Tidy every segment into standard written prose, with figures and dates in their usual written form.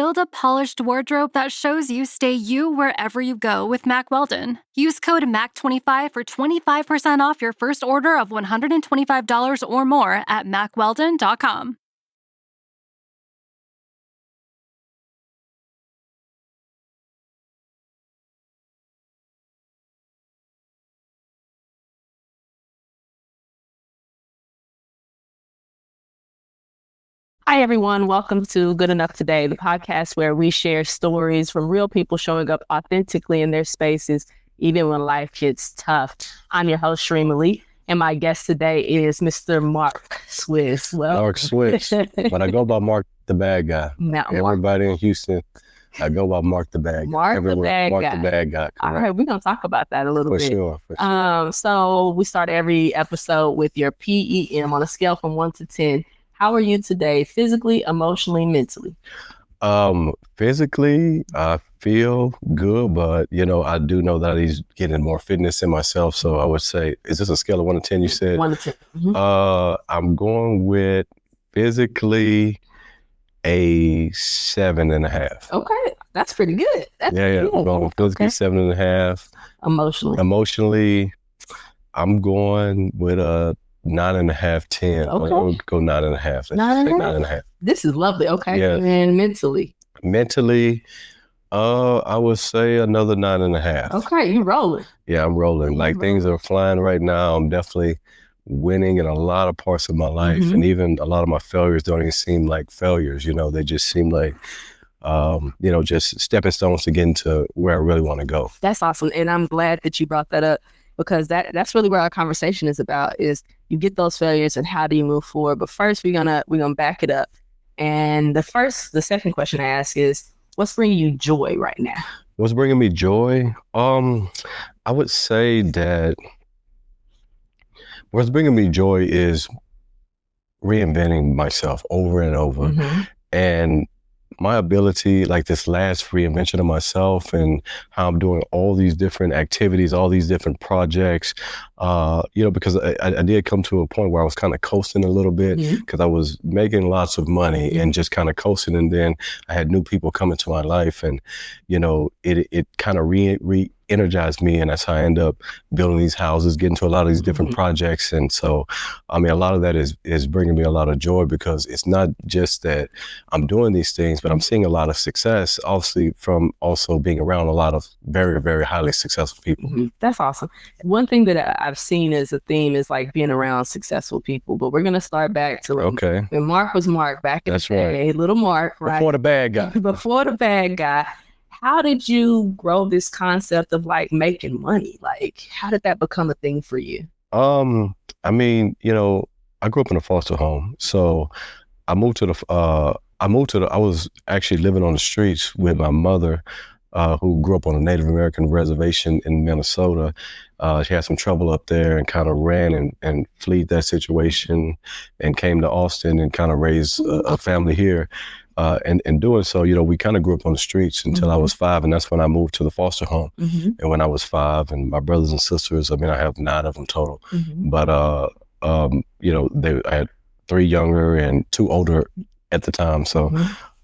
Build a polished wardrobe that shows you stay you wherever you go with Mack Weldon. Use code MAC25 for 25% off your first order of $125 or more at MackWeldon.com. Hi, everyone. Welcome to Good Enough Today, the podcast where we share stories from real people showing up authentically in their spaces, even when life gets tough. I'm your host, Cheremma Lee, and my guest today is Mr. Mark Swiss. Mark Swiss. But I go by Mark the Bad Guy. Everybody in Houston, I go by Mark the Bad Guy. Mark the Bad Guy. All right, we're going to talk about that a little bit. For sure. So we start every episode with your PEM on a scale from 1 to 10. How are you today, physically, emotionally, mentally? Physically, I feel good, but, I do know that I need getting more fitness in myself. So I would say, is this a scale of 1 to 10, you said? 1 to 10. Mm-hmm. I'm going with physically a 7.5. Okay, that's pretty good. I'm going physically 7.5. Emotionally, I'm going with a 9.5, 10. Okay. I'll go 9.5. 9.5. This is lovely. Okay. Yeah. And mentally? Mentally, I would say another 9.5. Okay, you're rolling. Yeah, I'm rolling. Things are flying right now. I'm definitely winning in a lot of parts of my life. Mm-hmm. And even a lot of my failures don't even seem like failures. They just seem like, just stepping stones to get into where I really want to go. That's awesome. And I'm glad that you brought that up, because that's really where our conversation is about, is you get those failures and how do you move forward. But first, we're gonna back it up. And the second question I ask is, what's bringing you joy right now? What's bringing me joy? I would say that what's bringing me joy is reinventing myself over and over. Mm-hmm. And my ability, like this last reinvention of myself and how I'm doing all these different activities, all these different projects, because I did come to a point where I was kind of coasting a little bit, because I was making lots of money and just kind of coasting. And then I had new people come into my life, and, it kind of re-energized me. And that's how I end up building these houses, getting to a lot of these different projects. And so, a lot of that is bringing me a lot of joy, because it's not just that I'm doing these things, but I'm seeing a lot of success, obviously, from also being around a lot of very, very highly successful people. Mm-hmm. That's awesome. One thing that I've seen as a theme is being around successful people, but we're going to start back to when Mark was Mark back in the day, right. Little Mark, right? Before the bad guy. Before the bad guy. How did you grow this concept of making money? How did that become a thing for you? I grew up in a foster home. So I was actually living on the streets with my mother, who grew up on a Native American reservation in Minnesota. She had some trouble up there and kind of ran and fled that situation and came to Austin and kind of raised a family here. And doing so, we kind of grew up on the streets until I was 5, and that's when I moved to the foster home. Mm-hmm. And when I was 5, and my brothers and sisters, I have 9 of them total. Mm-hmm. But, I had 3 younger and 2 older at the time. So,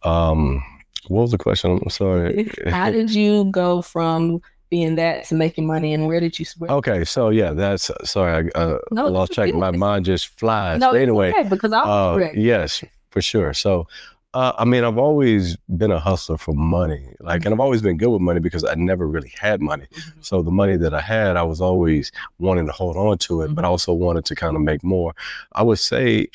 what was the question? I'm sorry. How did you go from being that to making money, and where did you switch? Okay, so that's, sorry, I lost track. My mind just flies. No, but anyway, it's okay, because I'm correct. Yes, for sure. So, I've always been a hustler for money, and I've always been good with money because I never really had money. Mm-hmm. So the money that I had, I was always wanting to hold on to it, but I also wanted to kind of make more. I would say,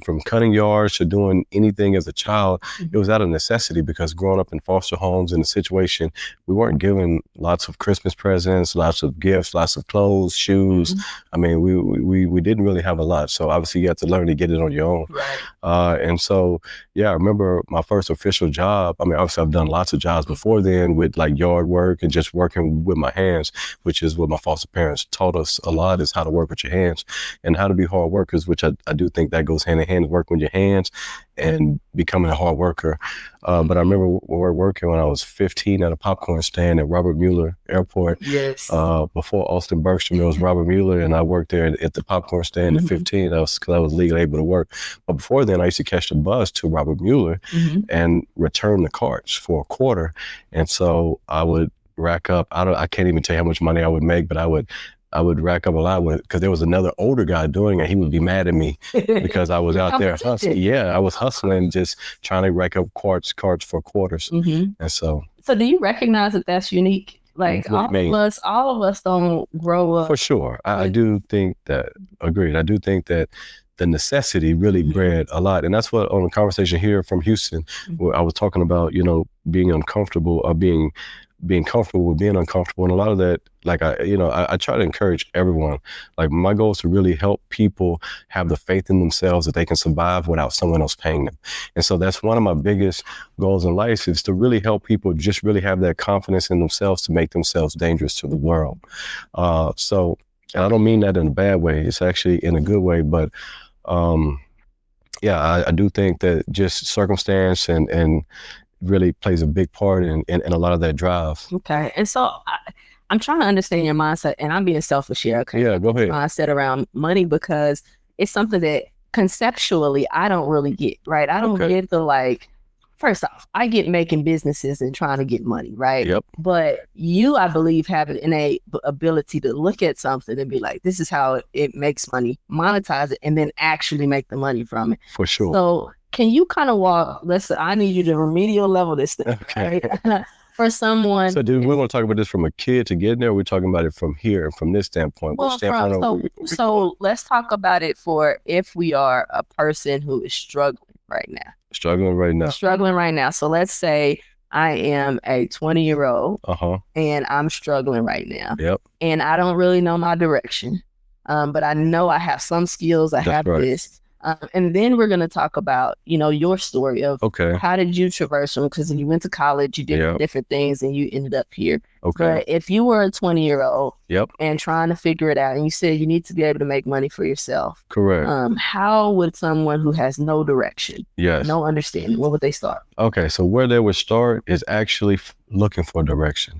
from cutting yards to doing anything as a child, it was out of necessity, because growing up in foster homes in a situation, we weren't given lots of Christmas presents, lots of gifts, lots of clothes, shoes. Mm-hmm. We didn't really have a lot. So obviously you have to learn to get it on your own. Right. And so, I remember my first official job. Obviously I've done lots of jobs before then with yard work and just working with my hands, which is what my foster parents taught us a lot, is how to work with your hands and how to be hard workers, which I do think that goes hand in hand, working with your hands and becoming a hard worker. But I remember working when I was 15 at a popcorn stand at Robert Mueller Airport. Yes. Before Austin Bergstrom, it was Robert Mueller, and I worked there at the popcorn stand at 15. Because I was legally able to work. But before then, I used to catch the bus to Robert Mueller and return the carts for a quarter. And so I would rack up. I can't even tell you how much money I would make, but I would rack up a lot because there was another older guy doing it. He would be mad at me because I was out there hustling. Yeah, I was hustling, just trying to rack up carts for quarters. And so do you recognize that that's unique? Like all of us don't grow up. For sure. I do think that, agreed. I do think that the necessity really bred a lot. And that's what on the conversation here from Houston, where I was talking about, being uncomfortable or being comfortable with being uncomfortable. And a lot of that, like I try to encourage everyone. Like my goal is to really help people have the faith in themselves that they can survive without someone else paying them. And so that's one of my biggest goals in life, is to really help people just really have that confidence in themselves to make themselves dangerous to the world. And I don't mean that in a bad way. It's actually in a good way. But I do think that just circumstance and really plays a big part in a lot of that drive. Okay. And so I'm trying to understand your mindset, and I'm being selfish here. Okay. Yeah, go ahead. Mindset around money, because it's something that conceptually I don't really get, right? I don't get the first off, I get making businesses and trying to get money, right? Yep. But you, I believe, have an innate ability to look at something and be like, this is how it makes money, monetize it, and then actually make the money from it. For sure. So can you kind of I need you to remedial level this thing, right? For someone. So do we want to talk about this from a kid to get there? Or we're talking about it from here, from this standpoint. So let's talk about it for if we are a person who is struggling right now. Struggling right now. So let's say I am a 20-year-old and I'm struggling right now. Yep. And I don't really know my direction. But I know I have some skills. I have this. And then we're going to talk about, your story of how did you traverse them? Because you went to college, you did different things, and you ended up here. Okay. But if you were a 20-year-old and trying to figure it out, and you said you need to be able to make money for yourself. Correct. How would someone who has no direction, no understanding, where would they start? Okay. So where they would start is actually looking for direction.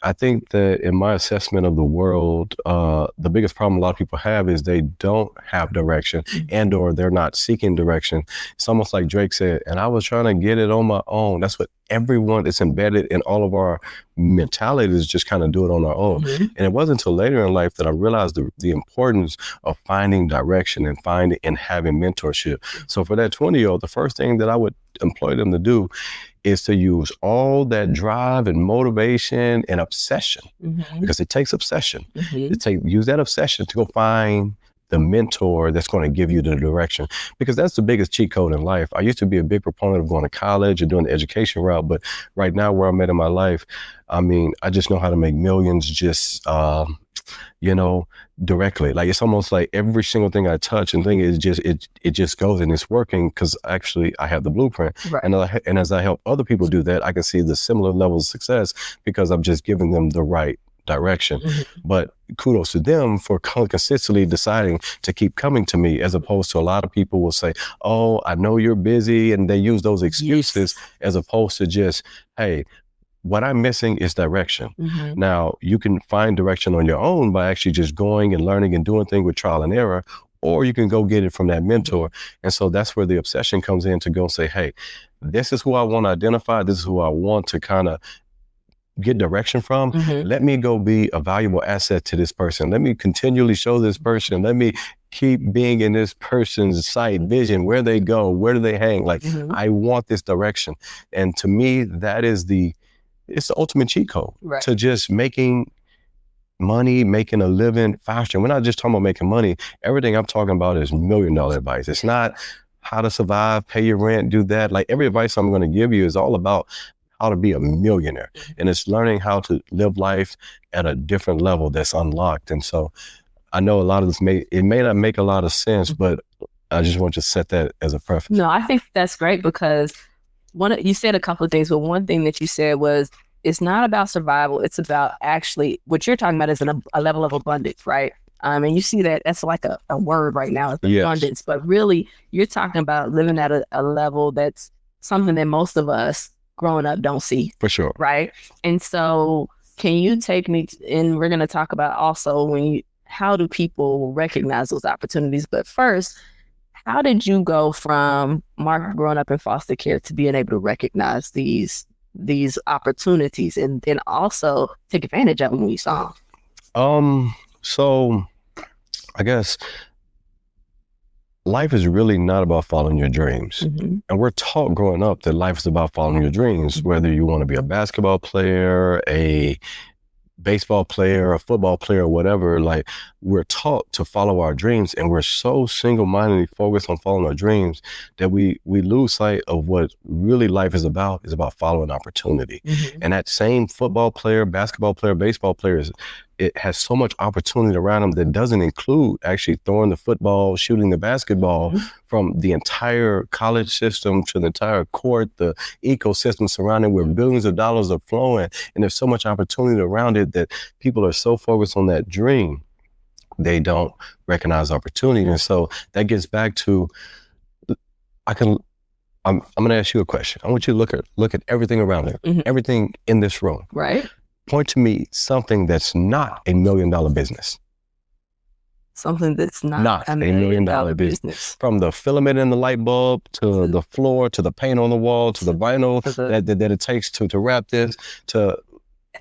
I think that in my assessment of the world, the biggest problem a lot of people have is they don't have direction and or they're not seeking direction. It's almost like Drake said, and I was trying to get it on my own. That's what everyone is embedded in all of our mentality, is just kind of do it on our own. And it wasn't until later in life that I realized the importance of finding direction and having mentorship. So for that 20-year-old, the first thing that I would employ them to do is to use all that drive and motivation and obsession, because it takes obsession. Use that obsession to go find the mentor that's going to give you the direction, because that's the biggest cheat code in life. I used to be a big proponent of going to college and doing the education route, but right now where I'm at in my life, I mean, I just know how to make millions just, directly. Like it's almost like every single thing I touch and think is just, it just goes and it's working because actually I have the blueprint. Right. And as I help other people do that, I can see the similar levels of success because I'm just giving them the right direction. But kudos to them for consistently deciding to keep coming to me, as opposed to a lot of people will say, oh, I know you're busy, and they use those excuses as opposed to just, hey, what I'm missing is direction. Now, you can find direction on your own by actually just going and learning and doing things with trial and error, or you can go get it from that mentor. And so that's where the obsession comes in, to go say, hey, this is who I want to identify. This is who I want to kind of get direction from. Let me go be a valuable asset to this person. Let me continually show this person. Let me keep being in this person's sight, vision, where they go, where do they hang? Like, I want this direction. And to me, that is it's the ultimate cheat code to just making money, making a living faster. We're not just talking about making money. Everything I'm talking about is $1 million advice. It's not how to survive, pay your rent, do that. Like every advice I'm going to give you is all about how to be a millionaire. And it's learning how to live life at a different level that's unlocked. And so I know a lot of this may not make a lot of sense, but I just want to set that as a preface. No, I think that's great, because you said a couple of things, but one thing that you said was, it's not about survival. It's about actually, what you're talking about is a level of abundance, right? And you see that's like a word right now, it's Yes. abundance. But really, you're talking about living at a level that's something that most of us growing up don't see. For sure. Right. And so can you take me, and we're going to talk about also how do people recognize those opportunities? But first, how did you go from Mark growing up in foster care to being able to recognize these opportunities and then also take advantage of them when you saw them? So I guess life is really not about following your dreams. Mm-hmm. And we're taught growing up that life is about following your dreams, whether you want to be a basketball player, a baseball player, a football player, whatever. Like, we're taught to follow our dreams, and we're so single-mindedly focused on following our dreams that we lose sight of what really life is about following opportunity. Mm-hmm. And that same football player, basketball player, baseball players, it has so much opportunity around them that doesn't include actually throwing the football, shooting the basketball, Mm-hmm. from the entire college system to the entire court, the ecosystem surrounding where billions of dollars are flowing. And there's so much opportunity around it that people are so focused on that dream, they don't recognize opportunity. And so that gets back to, I'm going to ask you a question. I want you to look at everything around it, Mm-hmm. everything in this room. Right. Point to me something that's not $1 million business. Something that's not a $1 million business. From the filament in the light bulb to the floor, to the paint on the wall, to the vinyl that it takes to wrap this, to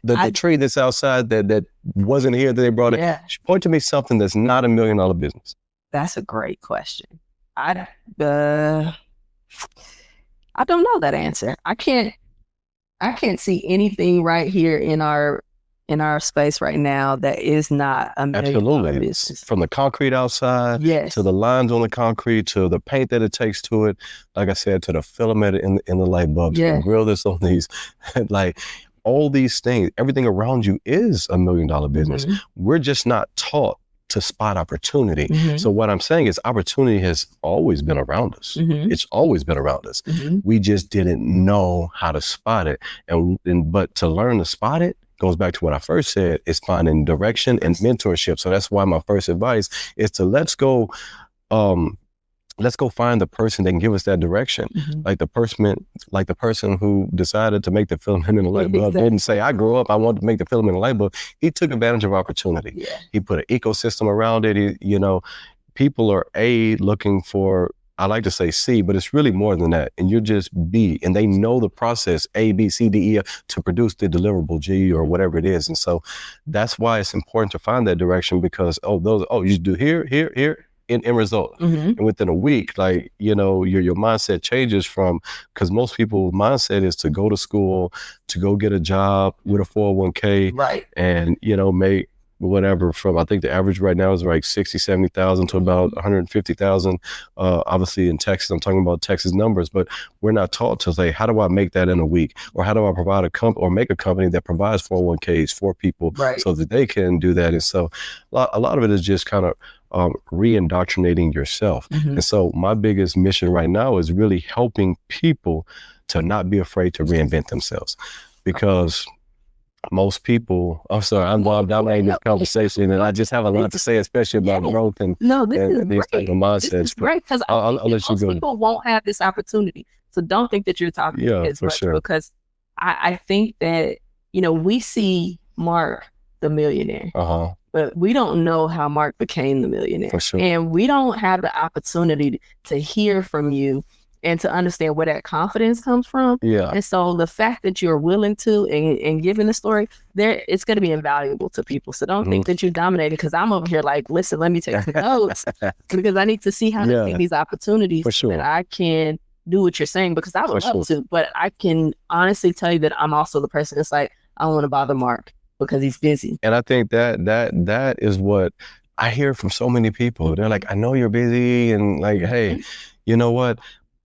the tree that's outside that wasn't here that they brought it. Yeah. Point to me something that's not $1 million business. That's a great question. I don't know that answer. I can't see anything right here in our space right now that is not $1 million Absolutely. business. From the concrete outside, yes, to the lines on the concrete, to the paint that it takes to it, like I said, to the filament in the light bulb, to the grill that's on these, like all these things, everything around you is $1 million business. Mm-hmm. We're just not taught to spot opportunity. Mm-hmm. So what I'm saying is opportunity has always been around us. Mm-hmm. It's always been around us. Mm-hmm. We just didn't know how to spot it. But to learn to spot it goes back to what I first said, is finding direction and mentorship. So that's why my first advice is to let's go find the person that can give us that direction. Mm-hmm. Like the person who decided to make the filament in the light bulb didn't say, I grew up, I wanted to make the filament in the light bulb. He took advantage of opportunity. Yeah. He put an ecosystem around it. People are looking for, I like to say C, but it's really more than that. And you're just B, and they know the process A, B, C, D, E, F to produce the deliverable G or whatever it is. And so that's why it's important to find that direction, because, you do here, end result. Mm-hmm. And within a week, your mindset changes from, because most people's mindset is to go to school, to go get a job with a 401k, right, and, make whatever from, I think the average right now is like 60, 70,000 to about 150,000. Obviously in Texas, I'm talking about Texas numbers, but we're not taught to say, how do I make that in a week? Or how do I provide or make a company that provides 401ks for people, right, so that they can do that? And so a lot of it is just kind of re-indoctrinating yourself. Mm-hmm. And so my biggest mission right now is really helping people to not be afraid to reinvent themselves, because most people, I'm sorry, I'm dominating this conversation, and I just have a lot to say, especially about growth and these type of mindsets. This is great, because I'll let you go. People won't have this opportunity. So don't think that you're talking as much, because I think that, we see Mark the millionaire, but we don't know how Mark became the millionaire. For sure. And we don't have the opportunity to hear from you and to understand where that confidence comes from. Yeah. And so the fact that you're willing to and giving the story, it's going to be invaluable to people. So don't think that you're dominating, because I'm over here like, listen, let me take some notes, because I need to see how to take these opportunities that I can do what you're saying, because I would love to. But I can honestly tell you that I'm also the person that's like, I don't want to bother Mark because he's busy. And I think that is what I hear from so many people. They're like, I know you're busy, and like, hey, you know what?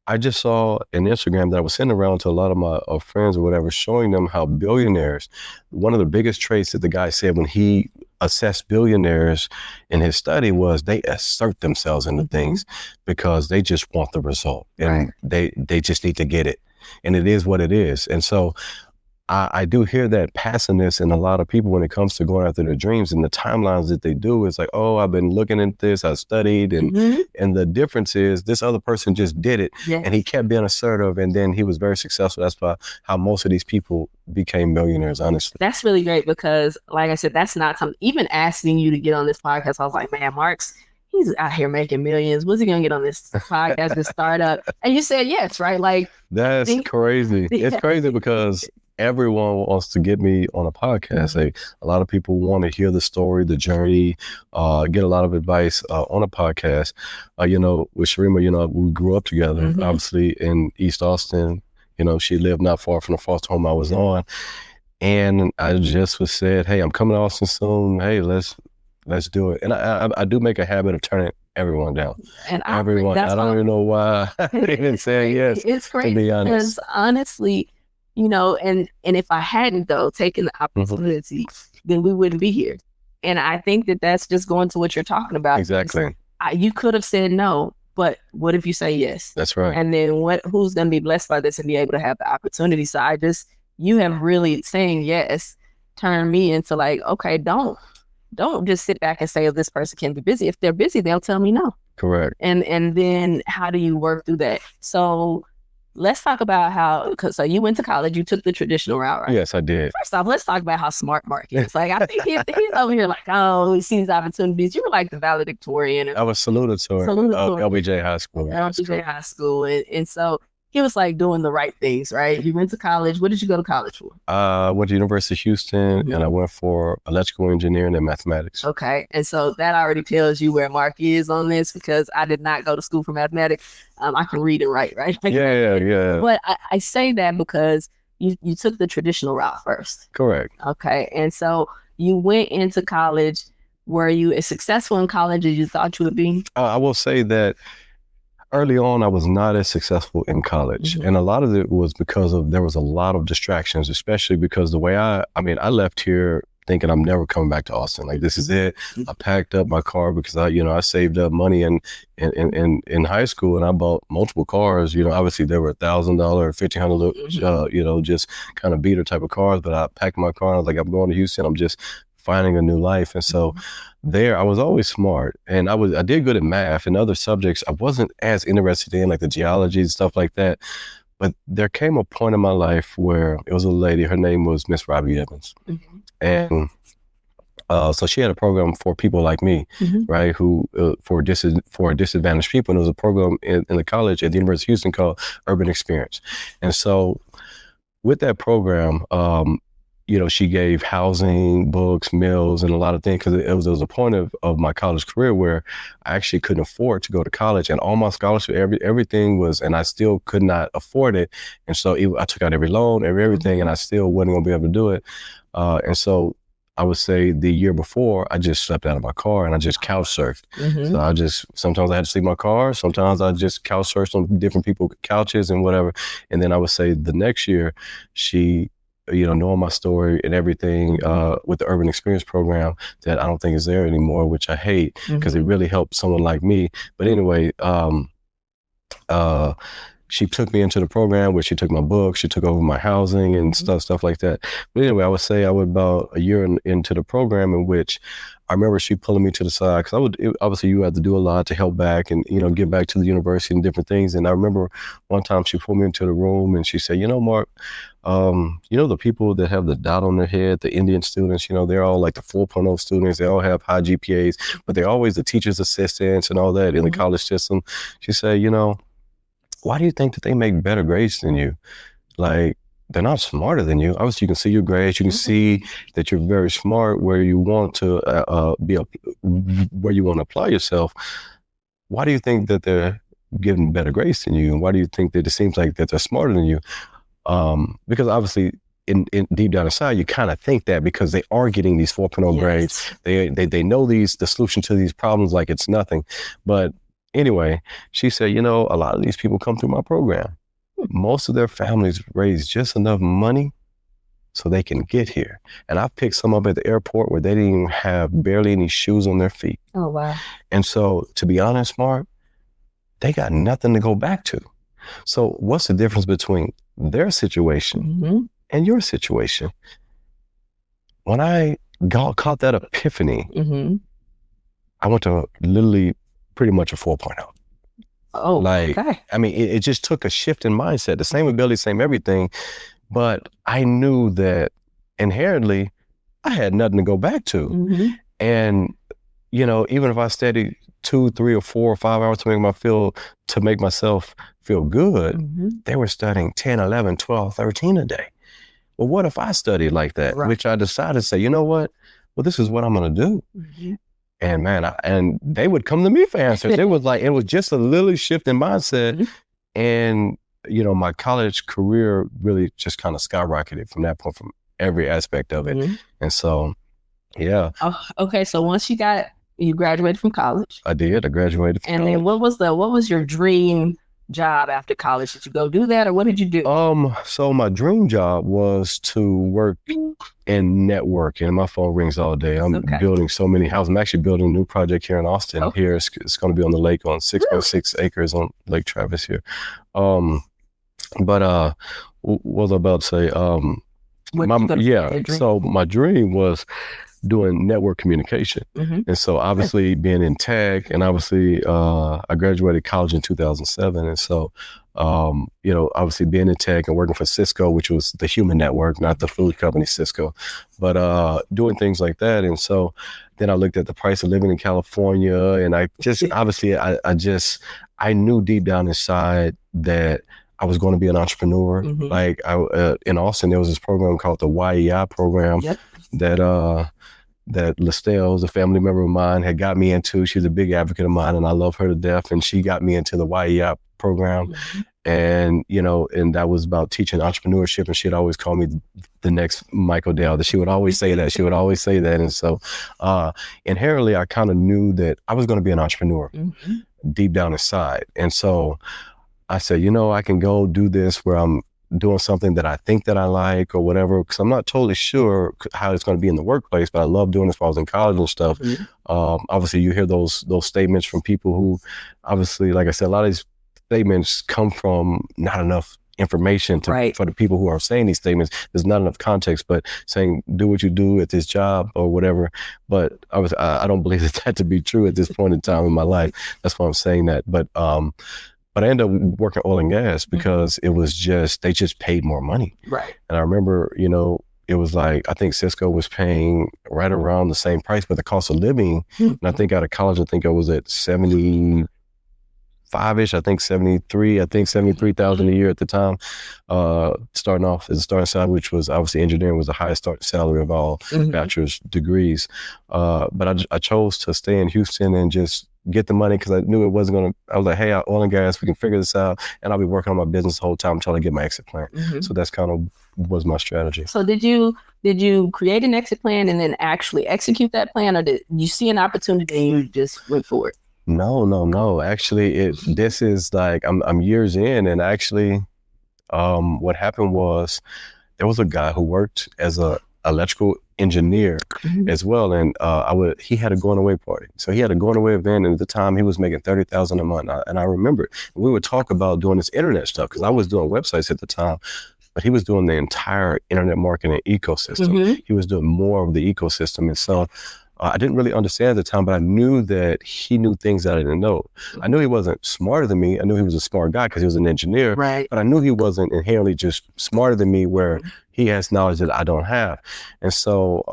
I just saw an Instagram that I was sending around to a lot of my friends or whatever, showing them how billionaires, one of the biggest traits that the guy said when he assessed billionaires in his study was they assert themselves into things because they just want the result, and they just need to get it. And it is what it is. And so I do hear that passiveness in a lot of people when it comes to going after their dreams, and the timelines that they do is like, oh, I've been looking at this, I studied, and the difference is this other person just did it, and he kept being assertive, and then he was very successful. That's why how most of these people became millionaires, honestly. That's really great because, like I said, that's not something, even asking you to get on this podcast, I was like, man, he's out here making millions. What's he going to get on this podcast, this startup? And you said yes, right? Like, that's crazy. It's crazy because everyone wants to get me on a podcast. A lot of people want to hear the story, the journey, get a lot of advice on a podcast. With Cheremma, we grew up together, obviously in East Austin. She lived not far from the foster home I was on. And I just was said, hey, I'm coming to Austin soon. Hey, let's do it. And I do make a habit of turning everyone down. And everyone, I don't even know why they didn't say yes. It's crazy, to be honest. Because honestly, and if I hadn't though taken the opportunity, then we wouldn't be here. And I think that's just going to what you're talking about. Exactly. You could have said no, but what if you say yes? That's right. And then who's going to be blessed by this and be able to have the opportunity? So you have really saying yes turned me into like, okay, don't just sit back and say, oh, this person can be busy. If they're busy, they'll tell me no. Correct. And then how do you work through that? So let's talk about so you went to college, you took the traditional route, right? Yes, I did. First off, let's talk about how smart Mark is. Like, I think he's over here like, oh, he sees opportunities. You were like the valedictorian. I was salutatorian of LBJ High School. LBJ High School. And so he was like doing the right things, right? You went to college. What did you go to college for? I went to University of Houston, and I went for electrical engineering and mathematics. Okay. And so that already tells you where Mark is on this, because I did not go to school for mathematics. I can read and write, right? Yeah. But I say that because you took the traditional route first. Correct. Okay. And so you went into college. Were you as successful in college as you thought you would be? I will say that early on, I was not as successful in college. And a lot of it was because there was a lot of distractions, especially because the way I left here thinking I'm never coming back to Austin. Like, this is it. I packed up my car because I saved up money in high school, and I bought multiple cars. Obviously they were $1,000, $1,500, just kind of beater type of cars. But I packed my car and I was like, I'm going to Houston. I'm just finding a new life. And so there, I was always smart, and I did good at math and other subjects I wasn't as interested in, like the geology and stuff like that. But there came a point in my life where it was a lady, her name was Miss Robbie Evans. And so she had a program for people like me, right, who for disadvantaged people. And it was a program in the college at the University of Houston called Urban Experience. And so with that program, she gave housing, books, meals, and a lot of things, because it was a point of my college career where I actually couldn't afford to go to college, and all my scholarship, everything was, and I still could not afford it. And so I took out every loan, everything, and I still wasn't going to be able to do it. And so I would say the year before, I just slept out of my car and I just couch surfed. So sometimes I had to sleep in my car. Sometimes I just couch surfed on different people's couches and whatever. And then I would say the next year, she, knowing my story and everything with the Urban Experience program that I don't think is there anymore, which I hate, because it really helped someone like me. But anyway, she took me into the program where she took my books, she took over my housing and stuff like that. But anyway, I would say I was about a year into the program, in which I remember she pulling me to the side, because obviously you had to do a lot to help back and, give back to the university and different things. And I remember one time she pulled me into the room and she said, Mark, the people that have the dot on their head, the Indian students, they're all like the 4.0 students. They all have high GPAs, but they're always the teacher's assistants and all that in the college system. She said, why do you think that they make better grades than you? Like, they're not smarter than you. Obviously, you can see your grades. You can see that you're very smart where you want to where you want to apply yourself. Why do you think that they're getting better grades than you? And why do you think that it seems like that they're smarter than you? Because obviously, in deep down inside, you kind of think that because they are getting these 4.0 grades. They know the solution to these problems like it's nothing. But anyway, she said, a lot of these people come through my program. Most of their families raise just enough money so they can get here. And I picked some up at the airport where they didn't even have barely any shoes on their feet. Oh, wow. And so, to be honest, Mark, they got nothing to go back to. So what's the difference between their situation in your situation, when I caught that epiphany, I went to literally pretty much a 4.0. Oh, like, okay. I mean, it just took a shift in mindset, the same ability, same everything. But I knew that inherently I had nothing to go back to. And, you know, even if I studied 2, 3, or 4 or 5 hours to make myself feel good, they were studying 10, 11, 12, 13 a day. Well, what if I studied like that? Right. Which I decided to say, you know what? Well, this is what I'm going to do. And man, and they would come to me for answers. It was just a little shift in mindset. And, you know, my college career really just kind of skyrocketed from that point, from every aspect of it. And so, yeah. Oh, okay. So once you graduated from college. I did. I graduated from college. Then what was your dream job after college? Did you go do that, or what did you do? So my dream job was to work in networking. My phone rings all day. I'm building so many houses. I'm actually building a new project here in Austin. Here it's going to be on the lake on 6.6 acres on Lake Travis here. But what was I about to say? So my dream was doing network communication. And so obviously being in tech, and obviously I graduated college in 2007. And so, you know, obviously being in tech and working for Cisco, which was the human network, not the food company Cisco, but doing things like that. And so then I looked at the price of living in California, and I just, obviously I knew deep down inside that I was going to be an entrepreneur. Like in Austin, there was this program called the YEI program that Listel's, a family member of mine, had got me into. She's a big advocate of mine, and I love her to death. And she got me into the YEI program. And, you know, and that was about teaching entrepreneurship. And she'd always call me the next Michael Dell. She would always say that. She would always say that. And so inherently, I kind of knew that I was going to be an entrepreneur deep down inside. And so I said, you know, I can go do this where I'm doing something that I think that I like or whatever, because I'm not totally sure how it's going to be in the workplace, but I love doing this while I was in college and stuff. Obviously, you hear those statements from people who, obviously, like I said, a lot of these statements come from not enough information for the people who are saying these statements. There's not enough context, but saying, do what you do at this job or whatever. But I don't believe that to be true at this point in time in my life. That's why I'm saying that. But I ended up working oil and gas because it was they just paid more money. Right. And I remember, you know, it was like, I think Cisco was paying right around the same price, but the cost of living, and I think out of college, I think I was at 75-ish, I think 73,000 a year at the time, starting off as a starting salary, which was obviously engineering was the highest starting salary of all bachelor's degrees. But I chose to stay in Houston and just get the money because I knew it wasn't going to, I was like, hey, oil and gas, we can figure this out. And I'll be working on my business the whole time until I get my exit plan. So that's kind of was my strategy. So did you create an exit plan and then actually execute that plan, or did you see an opportunity and you just went for it? No. Actually, this is like, I'm years in, and actually what happened was there was a guy who worked as a electrical engineer as well, and he had a going away party. So he had a going away event, and at the time he was making $30,000 a month. And I remember we would talk about doing this internet stuff because I was doing websites at the time, but he was doing the entire internet marketing ecosystem. He was doing more of the ecosystem, and so I didn't really understand at the time, but I knew that he knew things that I didn't know. I knew he wasn't smarter than me. I knew he was a smart guy because he was an engineer, but I knew he wasn't inherently just smarter than me where he has knowledge that I don't have. And so,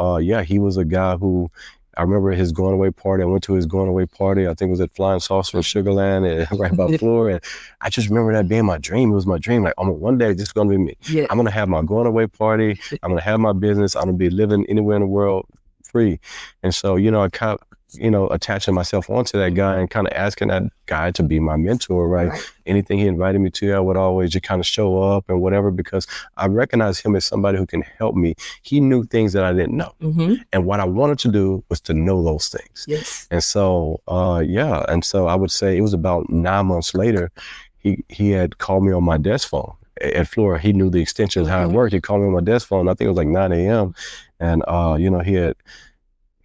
he was a guy who, I remember his going away party. I went to his going away party. I think it was at Flying Saucer in Sugar Land, right by Florida. And I just remember that being my dream. It was my dream. Like, one day this is going to be me. I'm going to have my going away party. I'm going to have my business. I'm going to be living anywhere in the world free. And so, you know, I kept, attaching myself onto that guy and kind of asking that guy to be my mentor, right? Anything he invited me to, I would always just kind of show up and whatever, because I recognized him as somebody who can help me. He knew things that I didn't know. And what I wanted to do was to know those things. And so, and so I would say it was about 9 months later, he had called me on my desk phone at Florida. He knew the extensions, how it worked. He called me on my desk phone. I think it was like 9 a.m. And,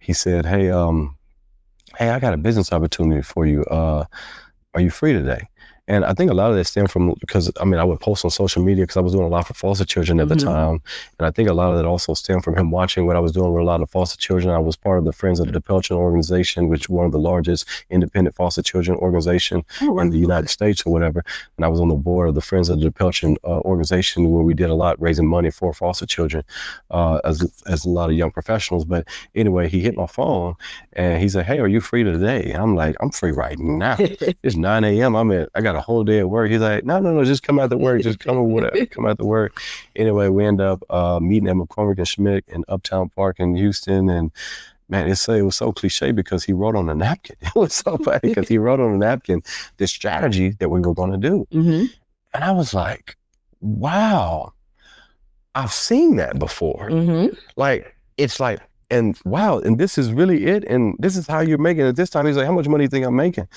he said, hey, I got a business opportunity for you. Are you free today? And I think a lot of that stemmed from, because I mean, I would post on social media because I was doing a lot for foster children at the time. And I think a lot of that also stemmed from him watching what I was doing with a lot of foster children. I was part of the Friends of the Depelchon organization, which is one of the largest independent foster children organization in the United States or whatever. And I was on the board of the Friends of the Depelchon organization, where we did a lot raising money for foster children, as a lot of young professionals. But anyway, he hit my phone and he said, "Hey, are you free today?" And I'm like, "I'm free right now. It's 9 a.m. I got a whole day at work." He's like, no, just come out to work. Just come or whatever. Come out to work. Anyway, we end up meeting at McCormick and Schmick in Uptown Park in Houston. And man, it was so cliche because he wrote on a napkin. It was so funny because he wrote on a napkin this strategy that we were going to do. And I was like, wow, I've seen that before. Like, it's like, and wow, and this is really it, and this is how you're making it this time. He's like, "How much money do you think I'm making?"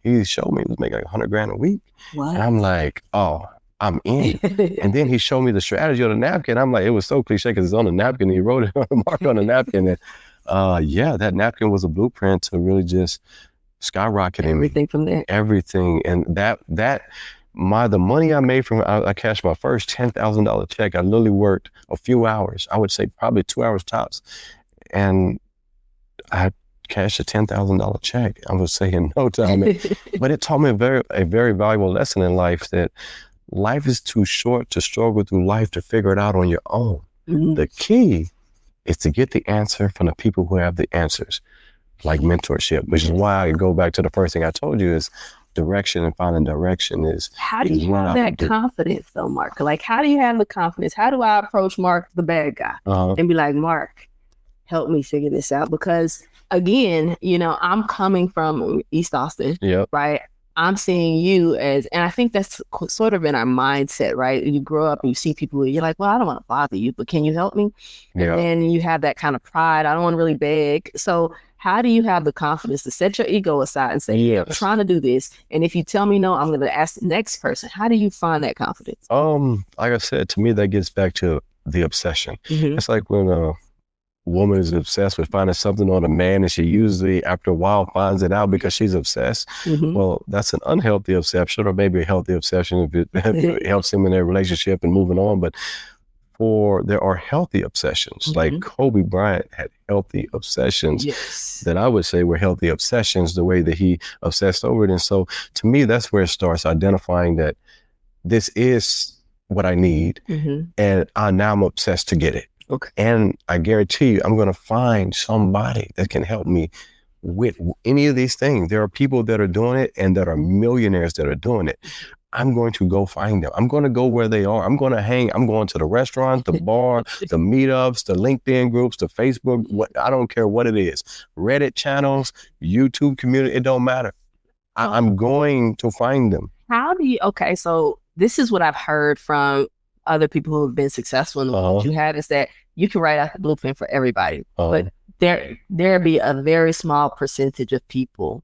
He showed me he was making like $100,000 a week. What? And I'm like, "Oh, I'm in." And then he showed me the strategy on the napkin. I'm like, it was so cliche because it's on the napkin. He wrote it on the mark on the napkin. And yeah, that napkin was a blueprint to really just skyrocketing everything from there. Everything. And the money I made from, I cashed my first $10,000 check. I literally worked a few hours. I would say probably 2 hours tops. And I cashed a $10,000 check, I would say, in no time. But it taught me a very valuable lesson in life, that life is too short to struggle through life to figure it out on your own. The key is to get the answer from the people who have the answers, like mentorship, which is why I go back to the first thing I told you is direction, and finding direction is. How do you have that confidence though, Mark? Like, how do you have the confidence? How do I approach Mark, the bad guy, and be like, "Mark, help me figure this out"? Because again, I'm coming from East Austin, right? I'm seeing you as, and I think that's sort of in our mindset, right? You grow up and you see people, you're like, "Well, I don't want to bother you, but can you help me?" And then you have that kind of pride. I don't want to really beg. So how do you have the confidence to set your ego aside and say, "I'm trying to do this, and if you tell me no, I'm going to ask the next person"? How do you find that confidence? Like I said, to me, that gets back to the obsession. It's like when a woman is obsessed with finding something on a man, and she usually after a while finds it out because she's obsessed. Well, that's an unhealthy obsession, or maybe a healthy obsession if it helps him in their relationship and moving on. But there are healthy obsessions. Like Kobe Bryant had healthy obsessions that I would say were healthy obsessions, the way that he obsessed over it. And so to me, that's where it starts, identifying that this is what I need, and now I'm obsessed to get it. And I guarantee you, I'm going to find somebody that can help me with any of these things. There are people that are doing it, and that are millionaires that are doing it. I'm going to go find them. I'm going to go where they are. I'm going to hang. I'm going to the restaurant, the bar, the meetups, the LinkedIn groups, the Facebook. I don't care what it is. Reddit channels, YouTube community. It don't matter. I'm going to find them. How do you? Okay, so this is what I've heard from other people who have been successful in the world you had, is that you can write out the blueprint for everybody, but there be a very small percentage of people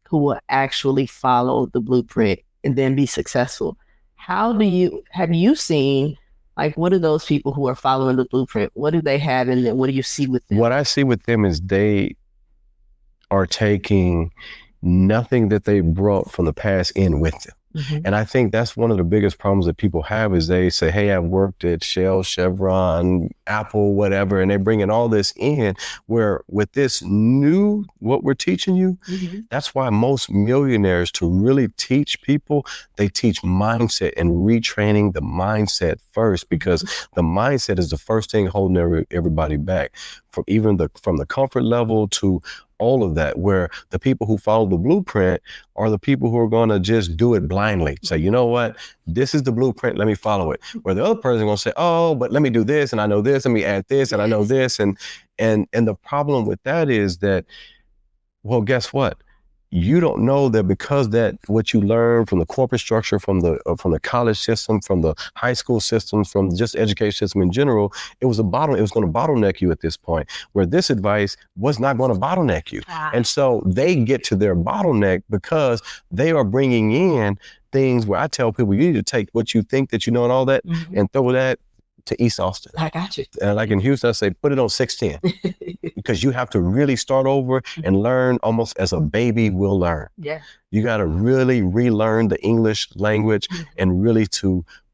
who will actually follow the blueprint and then be successful. Have you seen, like, what are those people who are following the blueprint? What do they have, and then what do you see with them? What I see with them is they are taking nothing that they brought from the past in with them. And I think that's one of the biggest problems that people have, is they say, "Hey, I've worked at Shell, Chevron, Apple, whatever," and they're bringing all this in, where with this new, what we're teaching you, that's why most millionaires, to really teach people, they teach mindset and retraining the mindset first, because the mindset is the first thing holding everybody back, from the comfort level to all of that, where the people who follow the blueprint are the people who are going to just do it blindly. Say, "You know what? This is the blueprint. Let me follow it." Where the other person is going to say, "Oh, but let me do this, and I know this. Let me add this, and I know this." And the problem with that is that, well, guess what? You don't know that, because that what you learn from the corporate structure, from the college system, from the high school systems, from just the education system in general, it was going to bottleneck you at this point, where this advice was not going to bottleneck you. And so they get to their bottleneck because they are bringing in things where I tell people, you need to take what you think that you know and all that, and throw that to East Austin. I got you. And like in Houston, I say, put it on 610 because you have to really start over and learn almost as a baby will learn. Yeah. You got to really relearn the English language and really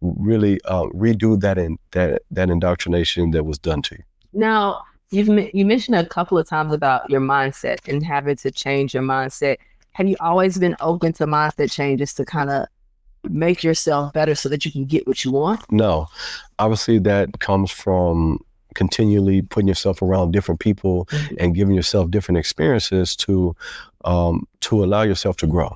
redo that indoctrination that was done to you. Now, you mentioned a couple of times about your mindset and having to change your mindset. Have you always been open to mindset changes to kind of make yourself better so that you can get what you want? No. Obviously, that comes from continually putting yourself around different people and giving yourself different experiences to allow yourself to grow.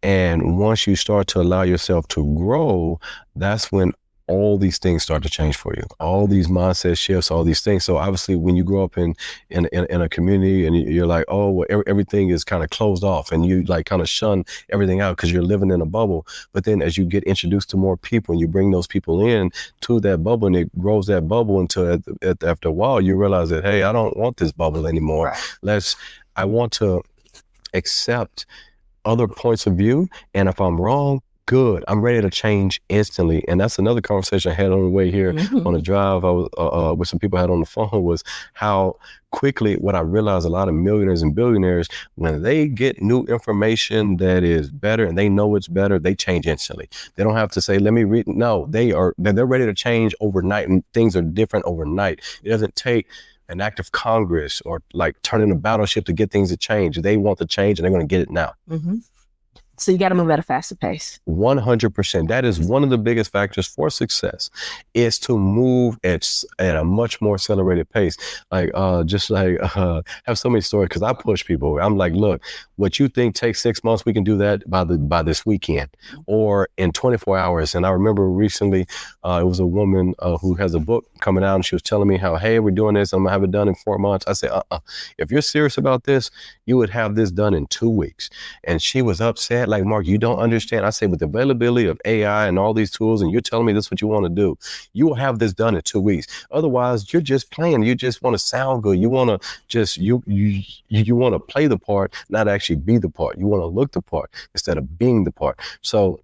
And once you start to allow yourself to grow, that's when all these things start to change for you. All these mindset shifts, all these things. So obviously, when you grow up in a community and you're like, oh, well, everything is kind of closed off, and you like kind of shun everything out because you're living in a bubble. But then as you get introduced to more people and you bring those people in to that bubble, and it grows that bubble until after a while, you realize that, hey, I don't want this bubble anymore. Right. I want to accept other points of view. And if I'm wrong, good. I'm ready to change instantly. And that's another conversation I had on the way here on the drive. I was with some people I had on the phone, was how quickly what I realized a lot of millionaires and billionaires, when they get new information that is better and they know it's better, they change instantly. They don't have to say, let me read. No, they're ready to change overnight, and things are different overnight. It doesn't take an act of Congress or like turning a battleship to get things to change. They want to change and they're going to get it now. So you got to move at a faster pace. 100%. That is one of the biggest factors for success, is to move at a much more accelerated pace. Like, have so many stories, because I push people. I'm like, look, what you think takes 6 months, we can do that by this weekend or in 24 hours. And I remember recently, it was a woman who has a book coming out, and she was telling me how, hey, we're doing this, I'm gonna have it done in 4 months. I said, if you're serious about this, you would have this done in 2 weeks. And she was upset, like, Mark, you don't understand. I say, with the availability of AI and all these tools, and you're telling me this is what you want to do, you will have this done in 2 weeks. Otherwise, you're just playing. You just want to sound good. You want to just, you want to play the part, not actually be the part. You want to look the part instead of being the part. So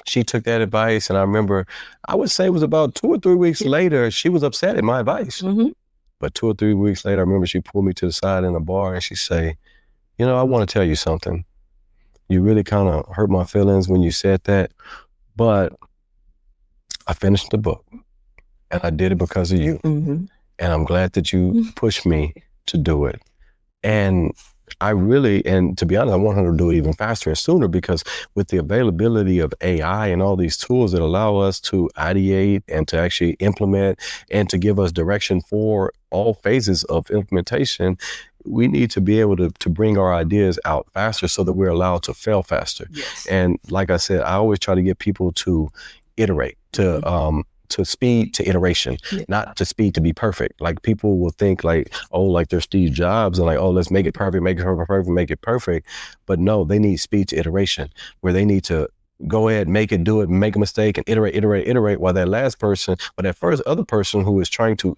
she took that advice, and I remember, I would say it was about 2 or 3 weeks later, she was upset at my advice. But 2 or 3 weeks later, I remember she pulled me to the side in a bar and she say, you know, I want to tell you something. You really kind of hurt my feelings when you said that, but I finished the book and I did it because of you. And I'm glad that you pushed me to do it. And and to be honest, I want her to do it even faster and sooner, because with the availability of AI and all these tools that allow us to ideate and to actually implement and to give us direction for all phases of implementation, we need to be able to bring our ideas out faster so that we're allowed to fail faster. Yes. And like I said, I always try to get people to iterate, to speed to iteration, not to speed to be perfect. Like, people will think like, oh, like they're Steve Jobs and like, oh, let's make it perfect, make it perfect. But no, they need speed to iteration, where they need to go ahead, make it, do it, make a mistake, and iterate. While that first other person who is trying to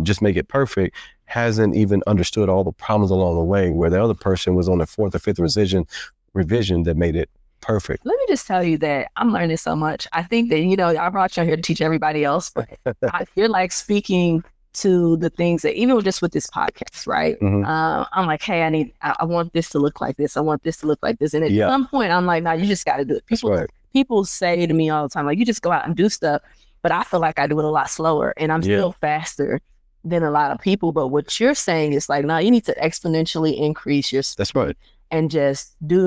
just make it perfect hasn't even understood all the problems along the way, where the other person was on the 4th or 5th revision that made it perfect. Let me just tell you that I'm learning so much. I think that, you know, I brought you here to teach everybody else, but you're like speaking to the things that, even just with this podcast, right? I'm like, hey, I want this to look like this. I want this to look like this. And at some point, I'm like, no, you just got to do it. People say to me all the time, like, you just go out and do stuff. But I feel like I do it a lot slower, and I'm still faster than a lot of people. But what you're saying is like, no, you need to exponentially increase your speed. That's right. And just do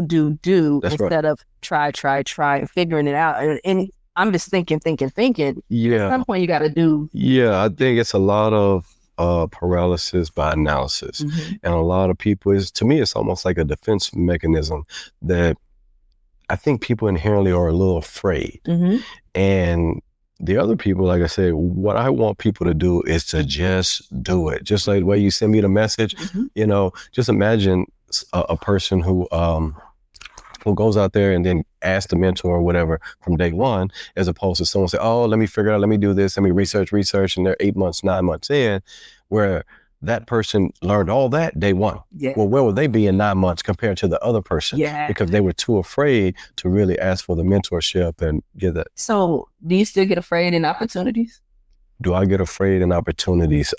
instead of try and figuring it out. And I'm just thinking. Yeah. At some point you got to do. Yeah, I think it's a lot of paralysis by analysis. And a lot of people, to me, it's almost like a defense mechanism that I think people inherently are a little afraid. And the other people, like I said, what I want people to do is to just do it. Just like the way you send me the message, you know, just imagine a person who goes out there and then asks the mentor or whatever from day one, as opposed to someone say, oh, let me figure it out, let me do this, let me research, and they're 8 months, 9 months in, where that person learned all that day one. Well, where would they be in 9 months compared to the other person? Because they were too afraid to really ask for the mentorship and get that. So do you still get afraid in opportunities? Do I get afraid in opportunities?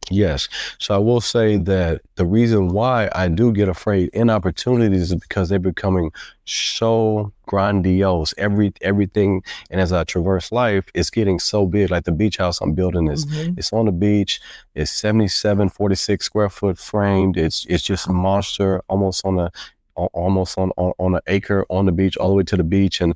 Yes. So I will say that the reason why I do get afraid in opportunities is because they're becoming so grandiose. Everything, and as I traverse life, it's getting so big. Like the beach house I'm building is, it's on the beach. It's 46 square foot framed. It's just a monster, almost on an acre on the beach, all the way to the beach. And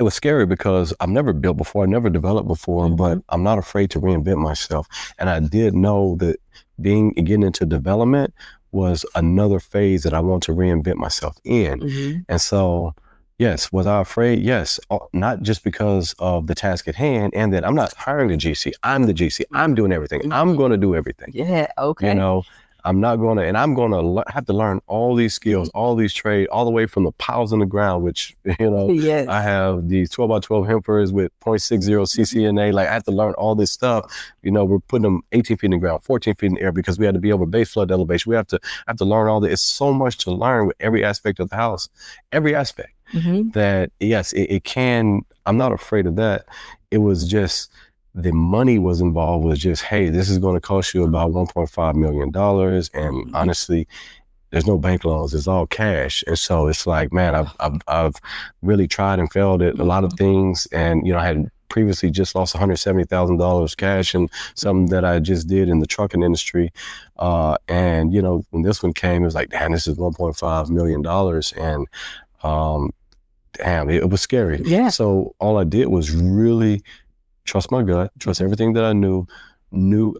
it was scary because I've never built before, I've never developed before, but I'm not afraid to reinvent myself. And I did know that getting into development was another phase that I want to reinvent myself in. And so, yes, was I afraid? Yes, not just because of the task at hand and that I'm not hiring the GC, I'm the GC, I'm doing everything. I'm going to do everything. Yeah, okay. You know, I'm going to have to learn all these skills, all these trades, all the way from the piles in the ground, which, Yes. I have these 12 by 12 heifers with 0.60 CCNA. Like I have to learn all this stuff. We're putting them 18 feet in the ground, 14 feet in the air because we had to be over base flood elevation. I have to learn all this. It's so much to learn with every aspect of the house, every aspect that, yes, it can. I'm not afraid of that. It was just, the money was involved was just, hey, this is going to cost you about $1.5 million. And honestly, there's no bank loans. It's all cash. And so it's like, man, I've really tried and failed at a lot of things. And, I had previously just lost $170,000 cash and something that I just did in the trucking industry. And, when this one came, it was like, damn, this is $1.5 million. And damn, it was scary. Yeah. So all I did was really trust my gut, trust everything that I knew.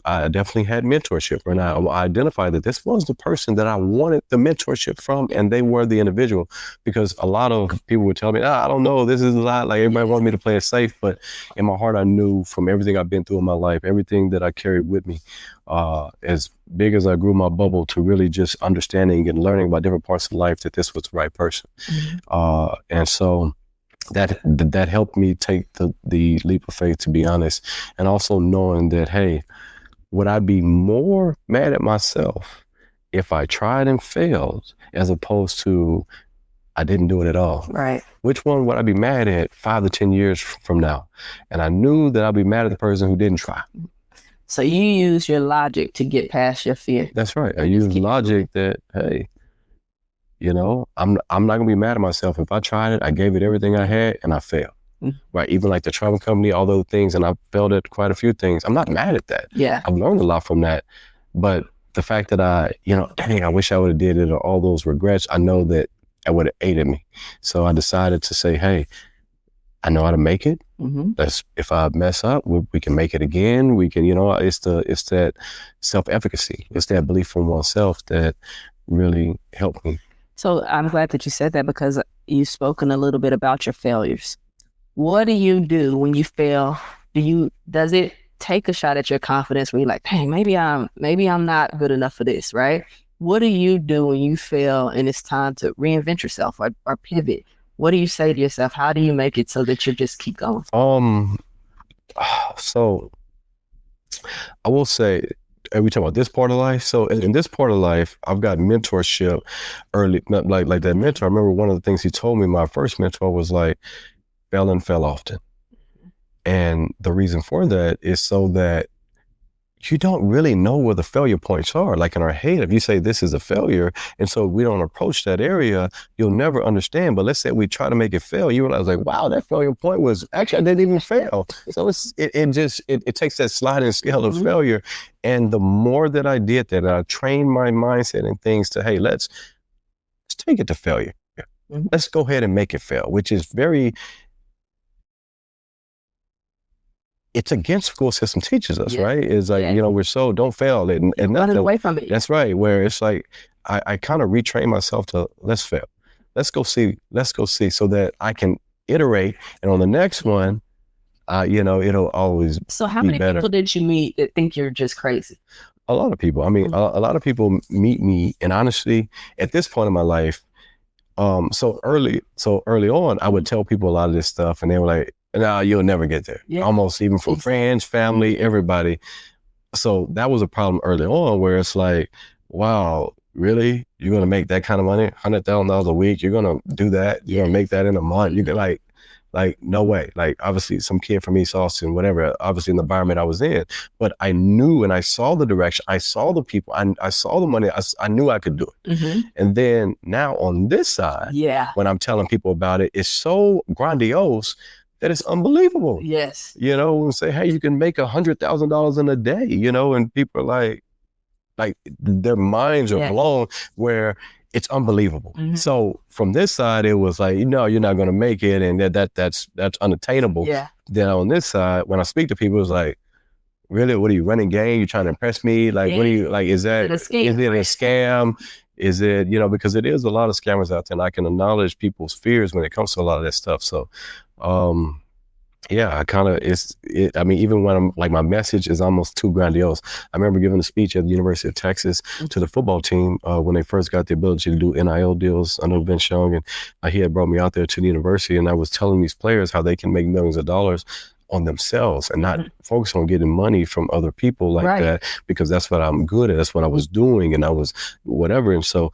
I definitely had mentorship, and I identified that this was the person that I wanted the mentorship from, and they were the individual. Because a lot of people would tell me, I don't know, this is a lot, like everybody wanted me to play it safe, but in my heart I knew from everything I've been through in my life, everything that I carried with me, as big as I grew my bubble, to really just understanding and learning about different parts of life, that this was the right person. And so that helped me take the leap of faith, to be honest. And also knowing that, hey, would I be more mad at myself if I tried and failed as opposed to I didn't do it at all? Right. Which one would I be mad at 5 to 10 years from now? And I knew that I'd be mad at the person who didn't try. So you use your logic to get past your fear. That's right. I use logic that, hey, I'm not gonna be mad at myself. If I tried it, I gave it everything I had, and I failed. Right? Even like the travel company, all those things, and I failed at quite a few things. I'm not mad at that. Yeah. I've learned a lot from that. But the fact that I wish I would have did it, or all those regrets, I know that it would have aided me. So I decided to say, hey, I know how to make it. If I mess up, we can make it again. We can, it's that self-efficacy. It's that belief in oneself that really helped me. So I'm glad that you said that, because you've spoken a little bit about your failures. What do you do when you fail? Does it take a shot at your confidence when you're like, dang, maybe I'm not good enough for this, right? What do you do when you fail and it's time to reinvent yourself or pivot? What do you say to yourself? How do you make it so that you just keep going? So I will say, are we talking about this part of life? So in this part of life, I've got mentorship early, like that mentor. I remember one of the things he told me, my first mentor, was like, fail often. And the reason for that is so that you don't really know where the failure points are. Like in our head, if you say this is a failure, and so we don't approach that area, you'll never understand. But let's say we try to make it fail, you realize like, wow, that failure point was actually, I didn't even fail. So it takes that sliding scale of failure. And the more that I did that, I trained my mindset and things to, hey, let's take it to failure. Let's go ahead and make it fail, which is it's against school system teaches us, right? It's like, we're so, don't fail it. And running away from it. That's right. Where it's like, I kind of retrain myself to, let's fail. Let's go see, so that I can iterate. And on the next one, it'll always So how many better. people did you meet that think you're just crazy? A lot of people. I mean, a lot of people meet me. And honestly, at this point in my life, so early on, I would tell people a lot of this stuff, and they were like, no, you'll never get there. Yeah. Almost even from friends, family, everybody. So that was a problem early on, where it's like, wow, really? You're going to make that kind of money, $100,000 a week? You're going to do that? You're going to make that in a month? You can Like, no way. Like, obviously, some kid from East Austin, whatever, obviously, in the environment I was in. But I knew, and I saw the direction. I saw the people. I saw the money. I knew I could do it. Mm-hmm. And then now on this side, when I'm telling people about it, it's so grandiose that it's unbelievable. Yes. You know, and say, hey, you can make $100,000 in a day, you know, and people are like their minds are blown where it's unbelievable. Mm-hmm. So from this side, it was like, no, you're not going to make it. And that's unattainable. Yeah. Then on this side, when I speak to people, it's like, really, what are you running game? You trying to impress me? Like, what are you like? Is it a scam? Is it, you know, because it is a lot of scammers out there, and I can acknowledge people's fears when it comes to a lot of that stuff. So, yeah, I kind of, I mean, even when I'm like, my message is almost too grandiose. I remember giving a speech at the University of Texas to the football team when they first got the ability to do NIL deals. I know Vince Young, and he had brought me out there to the university, and I was telling these players how they can make millions of dollars on themselves and not focus on getting money from other people like that, because that's what I'm good at. That's what I was doing, and I was whatever. And so,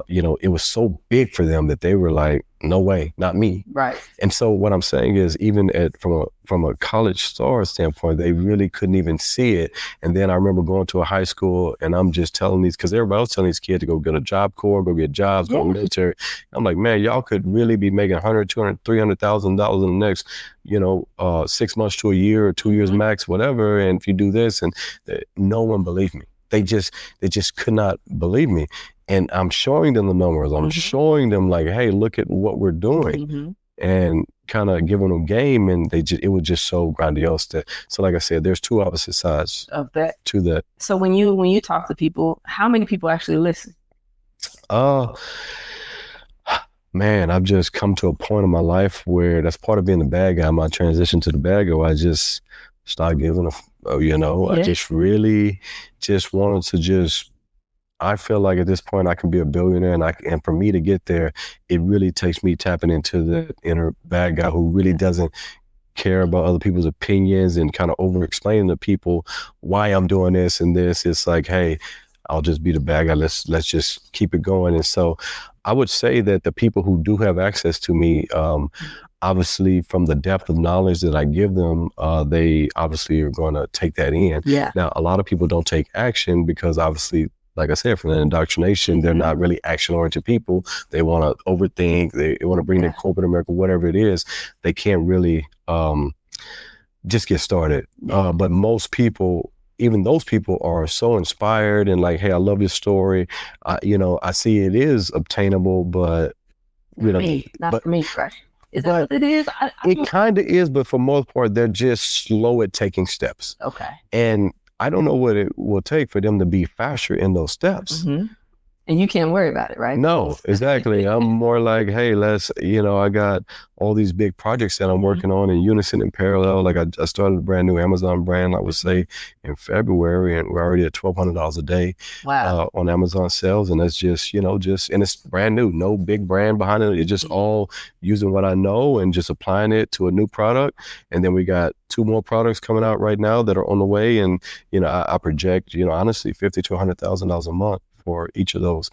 you know, it was so big for them that they were like, no way, not me. Right. And so what I'm saying is, even from a college star standpoint, they really couldn't even see it. And then I remember going to a high school, and I'm just telling these, because everybody else telling these kids to go get a Job Corps, go get jobs, go to the military. I'm like, man, y'all could really be making $100,000, $200,000, $300,000 in the next, you know, 6 months to a year or 2 years max, whatever. And if you do this, and no one believed me. They just could not believe me. And I'm showing them the numbers. I'm showing them like, hey, look at what we're doing, and kind of giving them game. And it was just so grandiose. So like I said, there's two opposite sides of that. To that. So when you talk to people, how many people actually listen? Man, I've just come to a point in my life where that's part of being the bad guy. My transition to the bad guy, I just started giving I just really just wanted to I feel like at this point I can be a billionaire, and for me to get there, it really takes me tapping into the inner bad guy who really doesn't care about other people's opinions and kind of over explaining to people why I'm doing this and this. It's like, hey, I'll just be the bad guy. Let's just keep it going. And so I would say that the people who do have access to me, obviously from the depth of knowledge that I give them, they obviously are going to take that in. Yeah. Now, a lot of people don't take action because obviously, like I said, from the indoctrination, they're not really action-oriented people. They want to overthink. They want to bring their corporate America, whatever it is. They can't really just get started. But most people, even those people, are so inspired and like, hey, I love your story. I see it is obtainable, but for me, right? Is that what it is? It kind of is, but for most part, they're just slow at taking steps. Okay. And I don't know what it will take for them to be faster in those steps. And you can't worry about it, right? No, exactly. I'm more like, hey, I got all these big projects that I'm working on in unison and parallel. Like I started a brand new Amazon brand, I would say, in February, and we're already at $1,200 a day on Amazon sales. And that's just, and it's brand new, no big brand behind it. It's just all using what I know and just applying it to a new product. And then we got 2 more products coming out right now that are on the way. And, I project, honestly, $50,000 to $100,000 a month for each of those.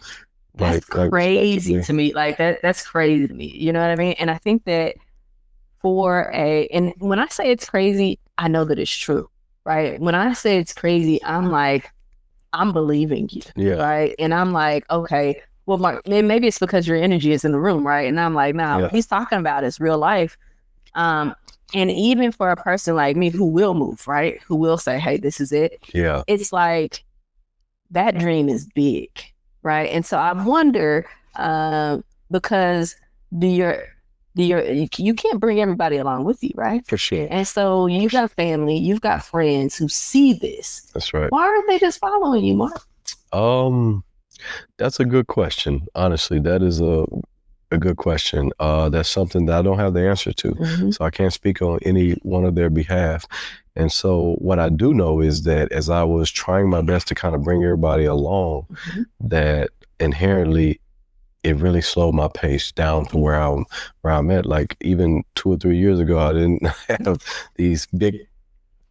That's crazy to me. Like that's crazy to me. You know what I mean? And I think that and when I say it's crazy, I know that it's true, right? When I say it's crazy, I'm like, I'm believing you, right? And I'm like, okay, well, maybe it's because your energy is in the room, right? And I'm like, what he's talking about is real life. And even for a person like me who will move, right? Who will say, hey, this is it. Yeah. It's like, that dream is big, right? And so I wonder, because you can't bring everybody along with you, right? For sure. And so you've got family, you've got friends who see this. That's right. Why aren't they just following you, Mark? That's a good question. Honestly, that is a good question. That's something that I don't have the answer to. So I can't speak on any one of their behalf. And so what I do know is that as I was trying my best to kind of bring everybody along, that inherently it really slowed my pace down to where I'm at. Like even 2 or 3 years ago, I didn't have these big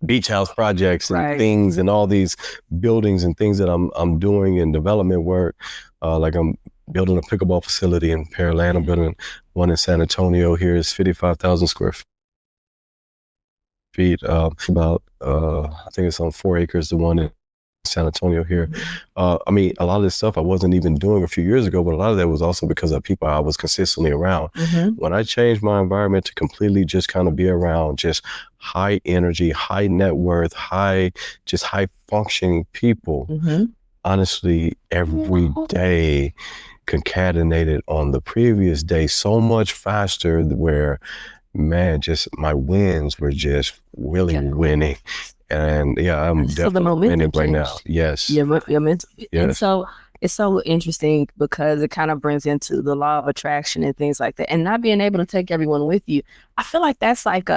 beach house projects and things and all these buildings and things that I'm doing in development work. Like I'm building a pickleball facility in Pearland. I'm building one in San Antonio. Here is 55,000 square feet. About I think it's on 4 acres. The one in San Antonio here. I mean, a lot of this stuff I wasn't even doing a few years ago, but a lot of that was also because of people I was consistently around. When I changed my environment to completely just kind of be around just high energy, high net worth, high functioning people, honestly, every day concatenated on the previous day so much faster, where, man, just my wins were just really winning. And yeah, I'm definitely winning right now. Yes. And so it's so interesting because it kind of brings into the law of attraction and things like that. And not being able to take everyone with you. I feel like that's like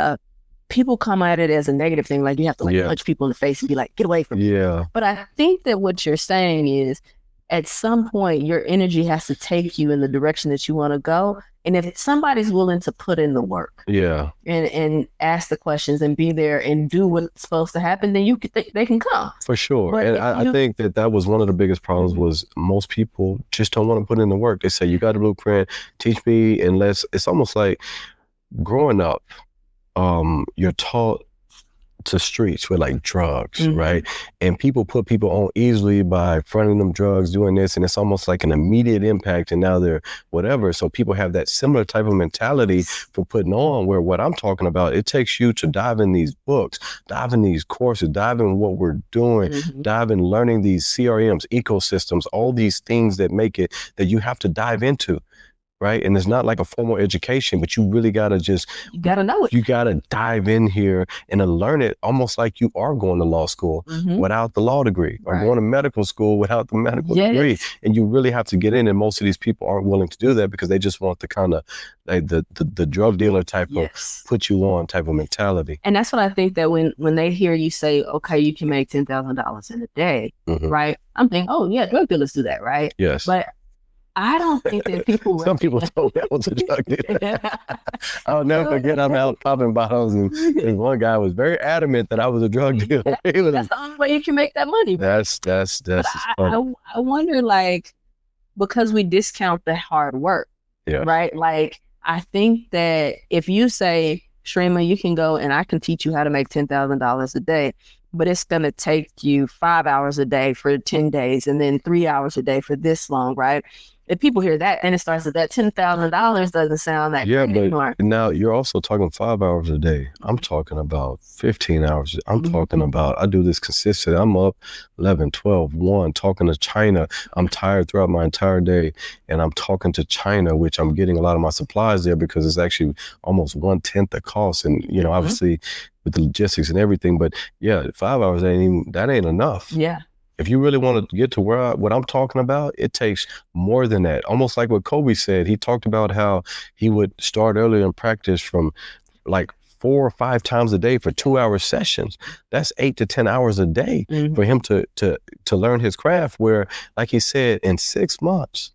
people come at it as a negative thing. Like you have to punch people in the face and be like, get away from me. Yeah. But I think that what you're saying is at some point your energy has to take you in the direction that you want to go. And if somebody's willing to put in the work, and ask the questions and be there and do what's supposed to happen, then they can come. For sure. But and I think that was one of the biggest problems was most people just don't want to put in the work. They say, you got a blueprint, teach me, unless it's almost like growing up, you're taught to streets with like drugs, right? And people put people on easily by fronting them drugs, doing this, and it's almost like an immediate impact, and now they're whatever. So people have that similar type of mentality for putting on, where what I'm talking about, it takes you to dive in these books, dive in these courses, dive in what we're doing, dive in learning these CRMs, ecosystems, all these things that make it that you have to dive into. Right. And it's not like a formal education, but you really got to you got to know it. You got to dive in here and learn it almost like you are going to law school without the law degree, or going to medical school without the medical degree. And you really have to get in. And most of these people aren't willing to do that because they just want the kind of like the drug dealer type of put you on type of mentality. And that's what I think that when they hear you say, okay, you can make $10,000 in a day, right? I'm thinking, oh yeah, drug dealers do that, right? Yes. But I don't think that people. Some people told me I was a drug dealer. I'll never forget. I'm out popping bottles, and one guy was very adamant that I was a drug dealer. That's the only way you can make that money. That's I wonder, like, because we discount the hard work, right? Like, I think that if you say, Cheremma, you can go and I can teach you how to make $10,000 a day, but it's going to take you 5 hours a day for 10 days and then 3 hours a day for this long, right? If people hear that, then it starts at that $10,000 doesn't sound that great anymore. Now you're also talking 5 hours a day. I'm talking about 15 hours. I'm talking about, I do this consistently. I'm up 11, 12, 1, talking to China. I'm tired throughout my entire day. And I'm talking to China, which I'm getting a lot of my supplies there because it's actually almost 1/10 the cost. And, you know, obviously with the logistics and everything, but yeah, 5 hours, that ain't enough. Yeah. If you really want to get to what I'm talking about, it takes more than that. Almost like what Kobe said. He talked about how he would start earlier in practice from like 4 or 5 times a day for 2-hour sessions. That's 8 to 10 hours a day for him to learn his craft, where, like he said, in 6 months,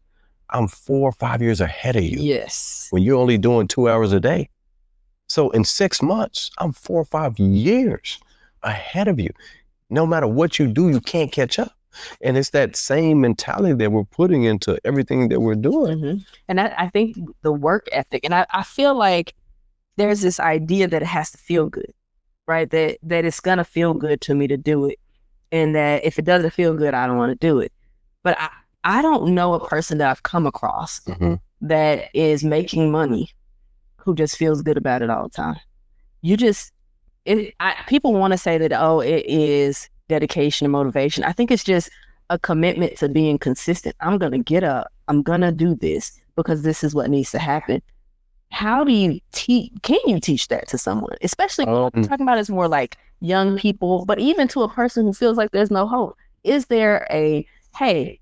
I'm 4 or 5 years ahead of you. Yes. When you're only doing 2 hours a day. So in 6 months, I'm 4 or 5 years ahead of you. No matter what you do, you can't catch up. And it's that same mentality that we're putting into everything that we're doing. And I think the work ethic, and I feel like there's this idea that it has to feel good, right? That it's going to feel good to me to do it. And that if it doesn't feel good, I don't want to do it. But I don't know a person that I've come across that is making money who just feels good about it all the time. People want to say that, oh, it is dedication and motivation. I think it's just a commitment to being consistent. I'm going to get up. I'm going to do this because this is what needs to happen. How do you can you teach that to someone? Especially what I'm talking about is more like young people, but even to a person who feels like there's no hope. Is there hey,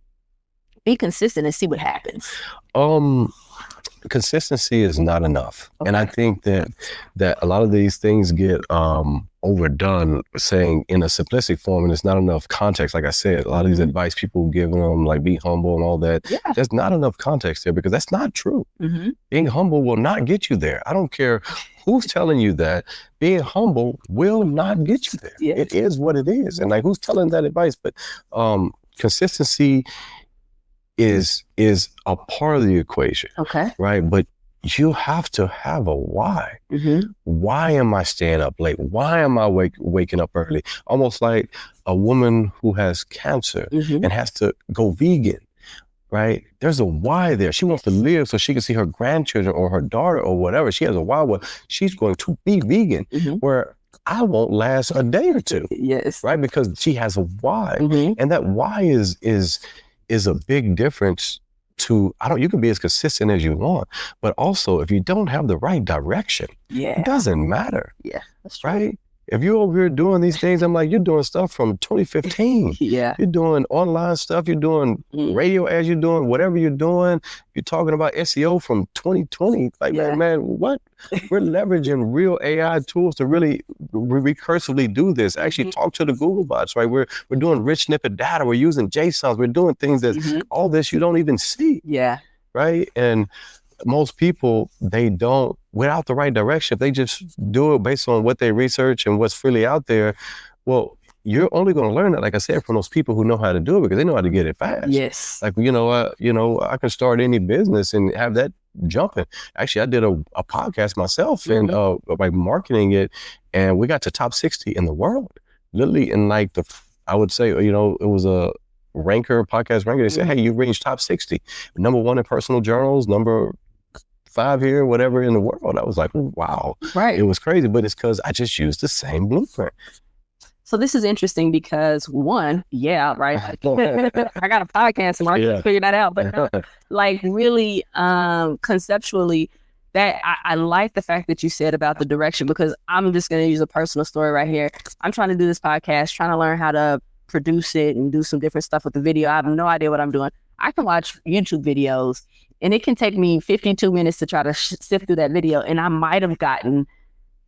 be consistent and see what happens? Consistency is not enough. And I think that a lot of these things get overdone, saying in a simplistic form, and it's not enough context. Like I said, a lot of these advice people giving them, like be humble and all that, there's not enough context there because that's not true. Being humble will not get you there. I don't care who's telling you that. Being humble will not get you there. It is what it is. And like, who's telling that advice? But consistency, is a part of the equation. Okay. Right. But you have to have a why. Mm-hmm. Why am I staying up late? Why am I waking up early? Almost like a woman who has cancer Mm-hmm. and has to go vegan, right? There's a why there. She wants to live so she can see her grandchildren or her daughter or whatever. She has a why where she's going to be vegan, Mm-hmm. where I won't last a day or two. Yes. Right? Because she has a why. Mm-hmm. And that why is a big difference to, you can be as consistent as you want, but also if you don't have the right direction, it doesn't matter. Yeah, that's true. Right? If you're over here doing these things, I'm like, you're doing stuff from 2015. Yeah. You're doing online stuff, you're doing radio ads, you're doing whatever you're doing. You're talking about SEO from 2020. Like, man, what? We're leveraging real AI tools to really recursively do this. Actually talk to the Google bots, right? We're doing rich snippet data. We're using JSONs. We're doing things that all this you don't even see. Yeah. Right? And most people, they don't, without the right direction, if they just do it based on what they research and what's freely out there, well, you're only going to learn that, like I said, from those people who know how to do it because they know how to get it fast. Yes. Like, I can start any business and have that jumping. Actually, I did a podcast myself and by marketing it, and we got to top 60 in the world. Literally in like I would say, it was a podcast ranker. They said, hey, you reached top 60. Number 1 in personal journals, number 5 here, whatever in the world. I was like, wow. Right. It was crazy, but it's because I just used the same blueprint. So this is interesting because right? I got a podcast and I can figure that out. But like really conceptually, that I like the fact that you said about the direction, because I'm just going to use a personal story right here. I'm trying to do this podcast, trying to learn how to produce it and do some different stuff with the video. I have no idea what I'm doing. I can watch YouTube videos and it can take me 52 minutes to try to sift through that video. And I might have gotten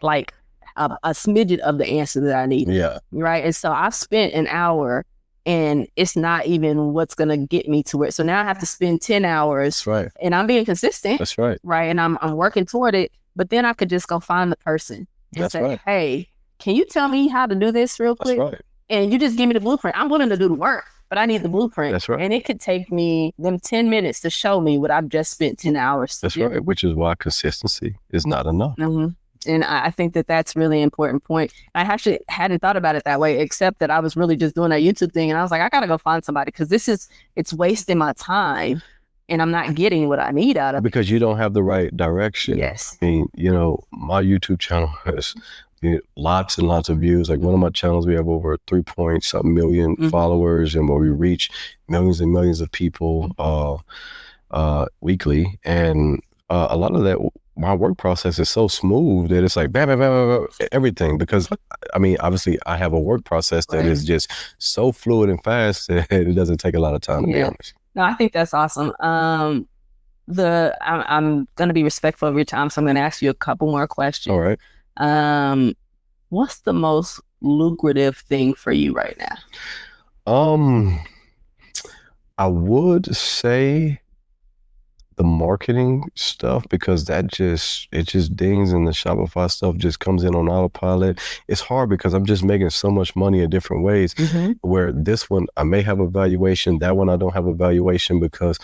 like a smidget of the answer that I need. Yeah. Right. And so I've spent an hour and it's not even what's going to get me to it. So now I have to spend 10 hours. That's right. And I'm being consistent. That's right. Right. And I'm working toward it. But then I could just go find the person and say, hey, can you tell me how to do this real quick? That's right. And you just give me the blueprint. I'm willing to do the work, but I need the blueprint. That's right. And it could take me them 10 minutes to show me what I've just spent 10 hours to That's do. right. Which is why consistency is not enough. Mm-hmm. And I think that that's really an important point. I actually hadn't thought about it that way, except that I was really just doing that YouTube thing. And I was like, I got to go find somebody because it's wasting my time and I'm not getting what I need out of it. Because you don't have the right direction. Yes. I mean, my YouTube channel has lots and lots of views. Like one of my channels, we have over 3-point-something million followers, and where we reach millions and millions of people weekly. And a lot of that, my work process is so smooth that it's like bam, bam, bam, bam, everything. Because I mean, obviously, I have a work process that is just so fluid and fast that it doesn't take a lot of time, to be honest. No, I think that's awesome. I'm going to be respectful of your time, so I'm going to ask you a couple more questions. All right. What's the most lucrative thing for you right now? I would say the marketing stuff, because it just dings, and the Shopify stuff just comes in on autopilot. It's hard because I'm just making so much money in different ways, where this one I may have a valuation, that one I don't have a valuation, because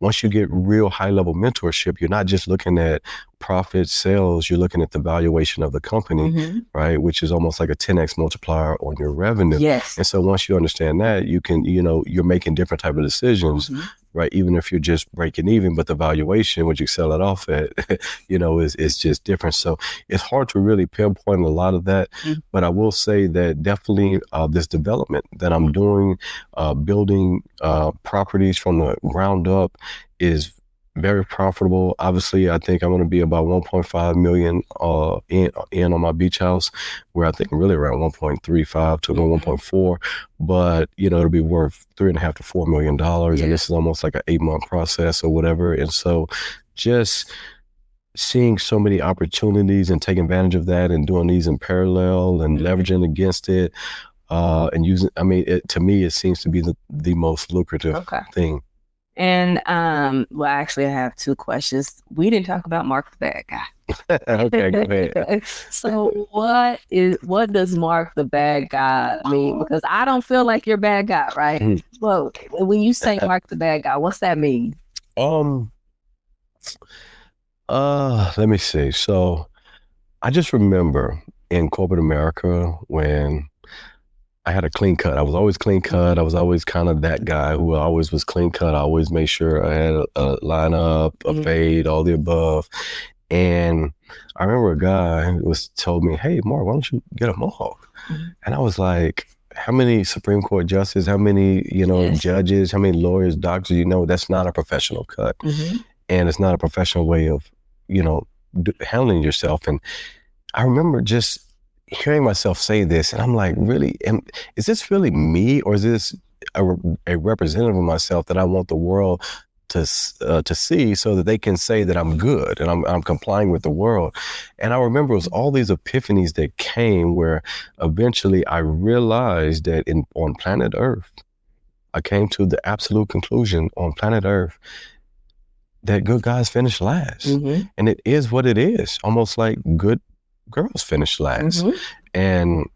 once you get real high level mentorship, you're not just looking at profit, sales, you're looking at the valuation of the company, right? Which is almost like a 10x multiplier on your revenue. Yes. And so once you understand that, you can, you're making different type of decisions, right? Even if you're just breaking even, but the valuation, what you sell it off at, is just different. So it's hard to really pinpoint a lot of that. But I will say that definitely this development that I'm doing, building properties from the ground up, is very profitable. Obviously, I think I'm going to be about 1.5 million in on my beach house, where I think really around 1.35 to 1.4, but it'll be worth $3.5 to $4 million. And this is almost like an 8-month process or whatever. And so just seeing so many opportunities and taking advantage of that and doing these in parallel and leveraging against it, and using, to me, it seems to be the most lucrative thing. And well, actually, I have two questions. We didn't talk about Mark the bad guy. Okay, go ahead. So what does Mark the bad guy mean? Because I don't feel like you're a bad guy, right? Well, when you say Mark the bad guy, what's that mean? Let me see. So I just remember in corporate America when I had a clean cut. I was always clean cut. I was always kind of that guy who always was clean cut. I always made sure I had a lineup, a fade, all the above. And I remember a guy told me, "Hey, Mark, why don't you get a mohawk?" And I was like, how many Supreme Court justices, how many, judges, how many lawyers, doctors, that's not a professional cut. And it's not a professional way of, handling yourself. And I remember just hearing myself say this, and I'm like, really, is this really me, or is this a representative of myself that I want the world to see so that they can say that I'm good and I'm complying with the world? And I remember it was all these epiphanies that came where eventually I realized that on planet Earth, I came to the absolute conclusion on planet Earth that good guys finish last. And it is what it is, almost like good girls finish last. And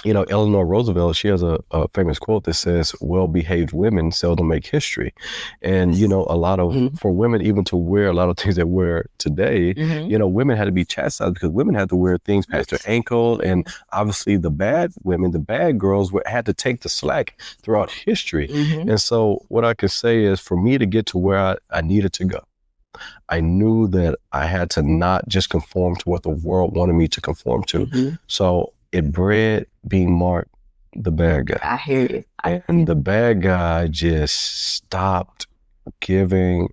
Eleanor Roosevelt, she has a famous quote that says, "Well-behaved women seldom make history." And a lot of for women even to wear a lot of things that wear today, women had to be chastised because women had to wear things past their ankle, and obviously the bad women, the bad girls, had to take the slack throughout history. And so what I could say is, for me to get to where I needed to go, I knew that I had to not just conform to what the world wanted me to conform to. So it bred being Mark the bad guy. I hear you. And the bad guy just stopped giving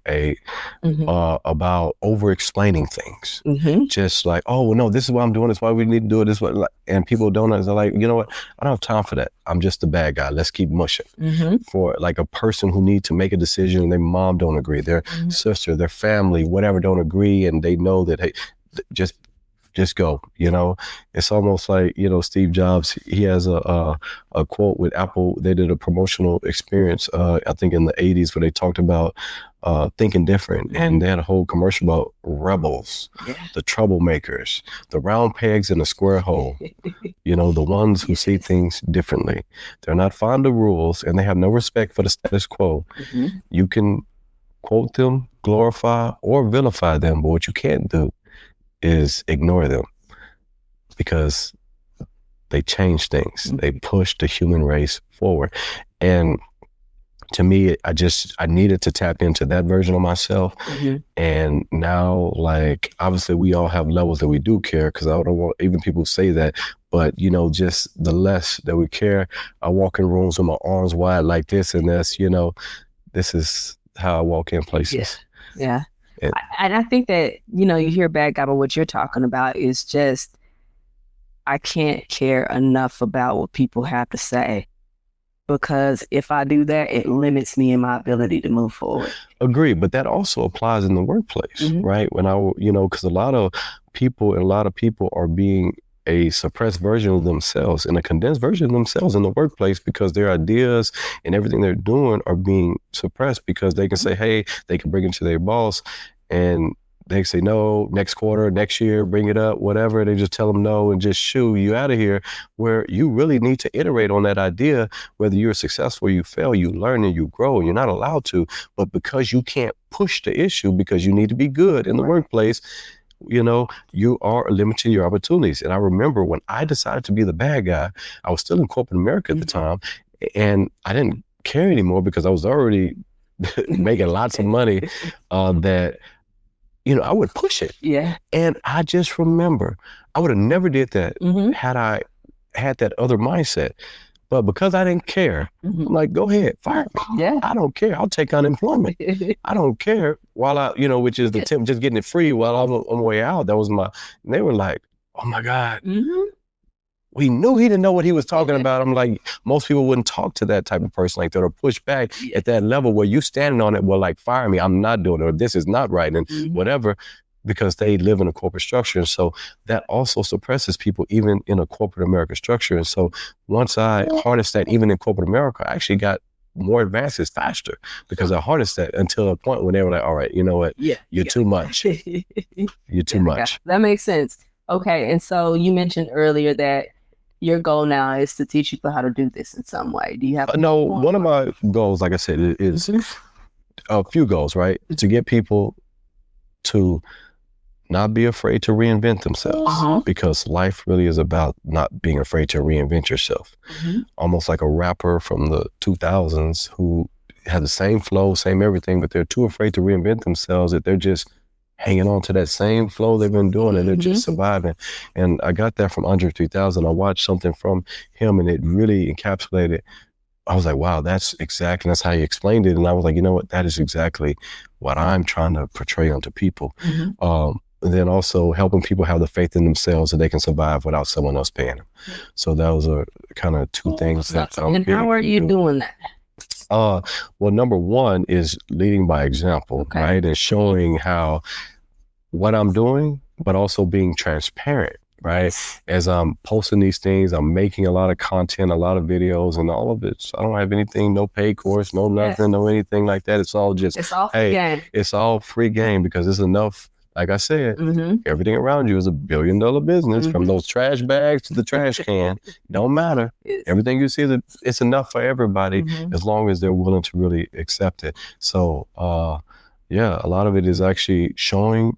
about over explaining things. Just like, oh, well, no, this is why I'm doing this, why we need to do it this way. And people don't understand, like, you know what? I don't have time for that. I'm just the bad guy. Let's keep mushing. For like a person who needs to make a decision and their mom don't agree, their sister, their family, whatever don't agree, and they know that, hey, just go, It's almost like, Steve Jobs, he has a quote with Apple. They did a promotional experience, I think in the 80s, where they talked about thinking different. And they had a whole commercial about rebels, the troublemakers, the round pegs in a square hole, the ones who see things differently. They're not fond of rules, and they have no respect for the status quo. You can quote them, glorify, or vilify them, but what you can't do is ignore them, because they change things. They push the human race forward. And to me, I needed to tap into that version of myself. And now, like, obviously we all have levels that we do care, because I don't want even people say that, but just the less that we care. I walk in rooms with my arms wide like this, and that's, this is how I walk in places. Yeah. And I think that, you hear bad guy, but what you're talking about is just, I can't care enough about what people have to say, because if I do that, it limits me in my ability to move forward. Agree. But that also applies in the workplace, right? When because a lot of people are being a suppressed version of themselves and a condensed version of themselves in the workplace, because their ideas and everything they're doing are being suppressed, because they can say, hey, they can bring it to their boss and they say, no, next quarter, next year, bring it up, whatever. They just tell them no and just shoo you out of here, where you really need to iterate on that idea. Whether you're successful or you fail, you learn and you grow, and you're not allowed to. But because you can't push the issue, because you need to be good in the workplace, you are limiting your opportunities. And I remember when I decided to be the bad guy, I was still in corporate America at the time, and I didn't care anymore because I was already making lots of money, that, I would push it. Yeah. And I just remember I would have never did that had I had that other mindset. But because I didn't care, I'm like, go ahead, fire me. Yeah. I don't care. I'll take unemployment. I don't care. While I, which is the tip, just getting it free while I'm on my way out. That was and they were like, oh my God. We knew he didn't know what he was talking about. I'm like, most people wouldn't talk to that type of person like that, or push back at that level where you standing on it, well, like, fire me. I'm not doing it, or this is not right, and whatever, because they live in a corporate structure. And so that also suppresses people even in a corporate America structure. And so once I harnessed that, even in corporate America, I actually got more advances faster because I harnessed that until a point when they were like, all right, you know what? Yeah. You're too much. You're too much. That makes sense. Okay. And so you mentioned earlier that your goal now is to teach people how to do this in some way. Do you have No, one of my goals, like I said, is a few goals, right? To get people to not be afraid to reinvent themselves because life really is about not being afraid to reinvent yourself. Almost like a rapper from the 2000s who had the same flow, same everything, but they're too afraid to reinvent themselves that they're just hanging on to that same flow they've been doing and they're just surviving. And I got that from Andre 3000. I watched something from him and it really encapsulated. I was like, wow, that's how he explained it. And I was like, you know what, that is exactly what I'm trying to portray onto people. And then also helping people have the faith in themselves that they can survive without someone else paying them. So those are kind of two things that And how are you doing that? Well, number one is leading by example, right? And showing how what I'm doing, but also being transparent, right? As I'm posting these things, I'm making a lot of content, a lot of videos, and all of it. I don't have anything, no paid course, no nothing, no anything like that. It's all just, it's all free game. It's all free game because it's enough. Like I said, everything around you is $1 billion business, from those trash bags to the trash can. Don't matter. Everything you see, it's enough for everybody as long as they're willing to really accept it. So, yeah, a lot of it is actually showing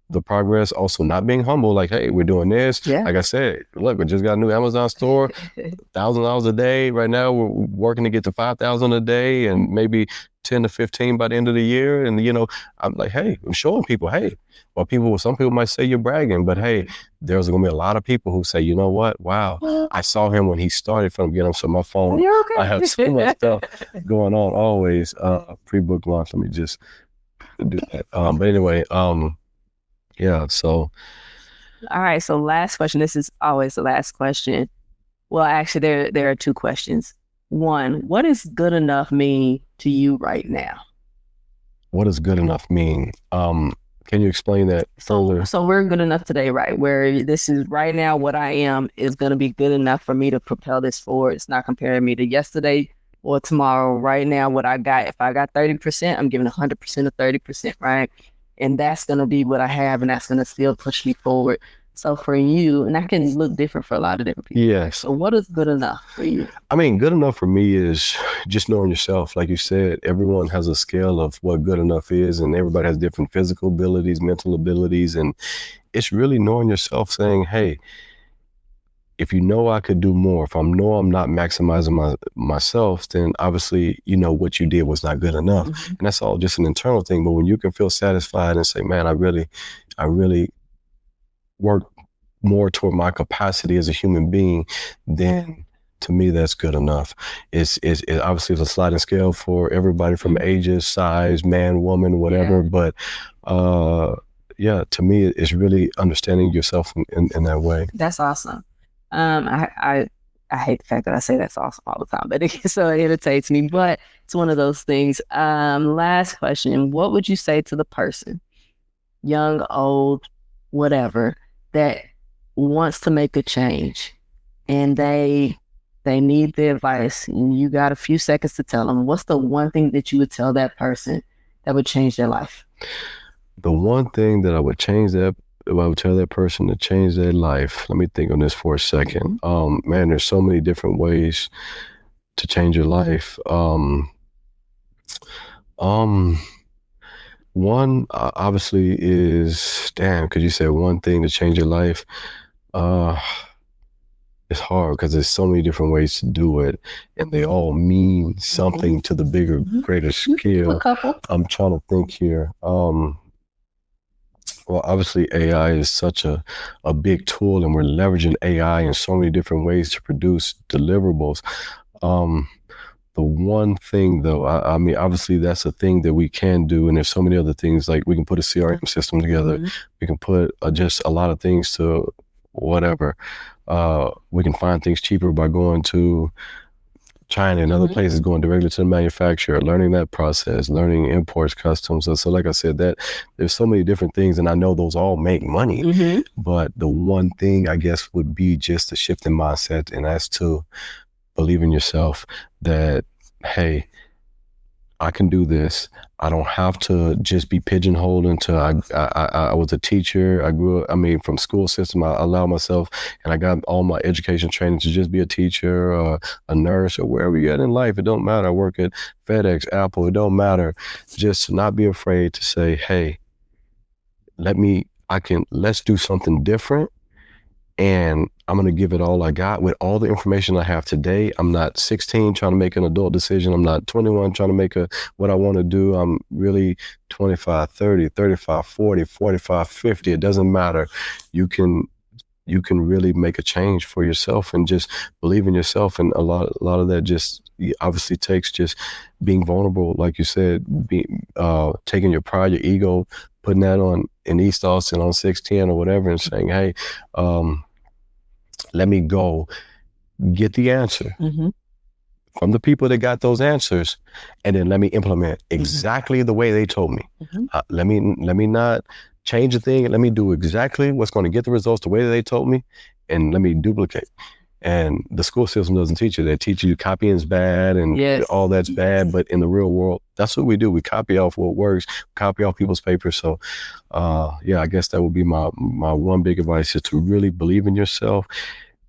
the progress, also not being humble, like, hey, we're doing this. Like I said, look, we just got a new Amazon store, $1,000 a day. Right now, we're working to get to 5,000 a day and maybe 10 to 15 by the end of the year. And, you know, I'm like, hey, I'm showing people, hey, well, some people might say you're bragging, but hey, there's going to be a lot of people who say, you know what? Wow, I saw him when he started from, you know, so my phone, I have so much stuff going on always. Pre-book launch, let me just do that. But anyway, yeah, so. All right, so last question. This is always the last question. Well, actually, there are two questions. One, what does good enough mean to you right now? What does good enough mean? Can you explain that further? So we're good enough today, right? Where this is right now, what I am is going to be good enough for me to propel this forward. It's not comparing me to yesterday or tomorrow. Right now, what I got, if I got 30%, I'm giving 100% of 30%, right? And that's going to be what I have, and that's going to still push me forward. So for you, and that can look different for a lot of different people. Yes. So what is good enough for you? I mean, good enough for me is just knowing yourself. Like you said, everyone has a scale of what good enough is, and everybody has different physical abilities, mental abilities, and it's really knowing yourself, saying, hey, if you know I could do more, if I know I'm not maximizing myself, then obviously, you know, what you did was not good enough. And that's all just an internal thing. But when you can feel satisfied and say, man, I really work more toward my capacity as a human being, then to me, that's good enough. It obviously is a sliding scale for everybody from ages, size, man, woman, whatever. But yeah, to me, it's really understanding yourself in that way. That's awesome. I hate the fact that I say that's awesome all the time, but it irritates me. But it's one of those things. Last question: what would you say to the person, young, old, whatever, that wants to make a change, and they need the advice, and you got a few seconds to tell them? What's the one thing that you would tell that person that would change their life? The one thing that I would tell that person to change their life, let me think on this for a second. Man, there's so many different ways to change your life. One obviously is, could you say one thing to change your life? It's hard because there's so many different ways to do it, and they all mean something to the bigger, greater scale. A couple. I'm trying to think here. Well, obviously AI is such a big tool, and we're leveraging AI in so many different ways to produce deliverables. The one thing though, I mean, obviously that's a thing that we can do. And there's so many other things, like we can put a CRM system together. We can put just a lot of things to whatever. We can find things cheaper by going to China and other places, going directly to the manufacturer, learning that process, learning imports, customs. So like I said, that there's so many different things, and I know those all make money, but the one thing I guess would be just a shift in mindset, and that's to believe in yourself, that hey, I can do this. I don't have to just be pigeonholed into I was a teacher. I grew up, from school system, I allowed myself, and I got all my education training to just be a teacher or a nurse or wherever you're at in life. It don't matter. I work at FedEx, Apple. It don't matter. Just to not be afraid to say, hey, let's do something different. And I'm going to give it all I got with all the information I have today. I'm not 16 trying to make an adult decision. I'm not 21 trying to make what I want to do. I'm really 25, 30, 35, 40, 45, 50. It doesn't matter. You can really make a change for yourself and just believe in yourself. And a lot of that just obviously takes just being vulnerable, like you said, taking your pride, your ego, putting that on in East Austin on 610 or whatever, and saying, hey, let me go get the answer from the people that got those answers, and then let me implement exactly the way they told me. Let me not change a thing. Let me do exactly what's going to get the results the way that they told me, and let me duplicate. And the school system doesn't teach you. They teach you copying is bad and all that's bad. But in the real world, that's what we do. We copy off what works, copy off people's papers. So, I guess that would be my one big advice, is to really believe in yourself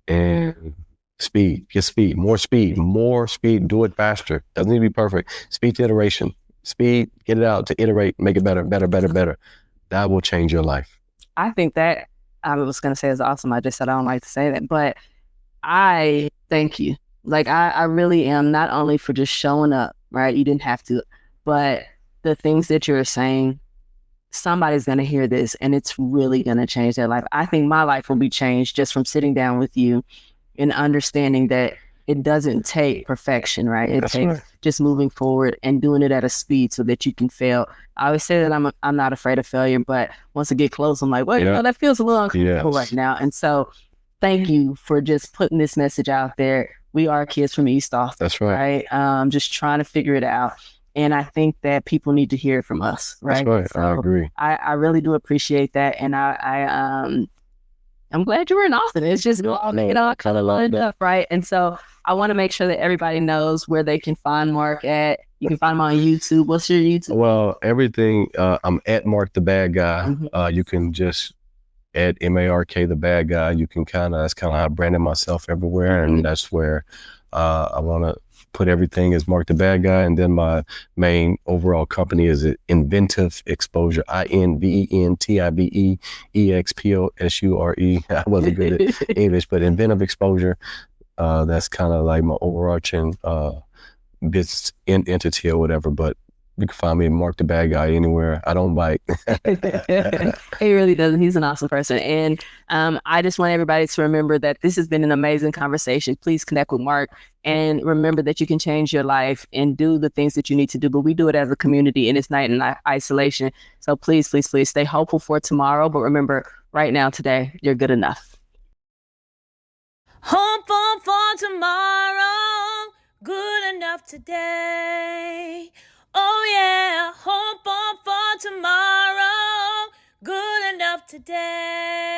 and get speed, more speed, do it faster. Doesn't need to be perfect. Speed to iteration, speed, get it out to iterate, make it better. That will change your life. I think that, I was going to say is awesome. I just said I don't like to say that, but I thank you. Like, I really am, not only for just showing up, right? You didn't have to, but the things that you're saying, somebody's going to hear this and it's really going to change their life. I think my life will be changed just from sitting down with you and understanding that it doesn't take perfection, right? It takes just moving forward and doing it at a speed so that you can fail. I always say that I'm not afraid of failure, but once I get close, I'm like, well, that feels a little uncomfortable right now. And so thank you for just putting this message out there. We are kids from East Austin. That's right. Just trying to figure it out. And I think that people need to hear it from us, right? That's right. So I agree. I really do appreciate that. And I'm glad you were in Austin. It's just kind of lined up, right? And so I want to make sure that everybody knows where they can find Mark at. You can find him on YouTube. What's your YouTube? Well, everything. I'm at Mark the Bad Guy. You can just at MARK the Bad Guy. You can that's kind of how I branded myself everywhere, and that's where I want to put everything as Mark the Bad Guy. And then my main overall company is Inventive Exposure, INVENTIVE EXPOSURE. I wasn't good at English, but Inventive Exposure. That's kind of like my overarching business entity or whatever. But you can find me Mark the Bad Guy anywhere. I don't bite. He really doesn't. He's an awesome person. And I just want everybody to remember that this has been an amazing conversation. Please connect with Mark and remember that you can change your life and do the things that you need to do. But we do it as a community and it's not in isolation. So please, please, please stay hopeful for tomorrow. But remember, right now, today, you're good enough. Hopeful for tomorrow, good enough today. Oh yeah, hopeful for tomorrow, good enough today.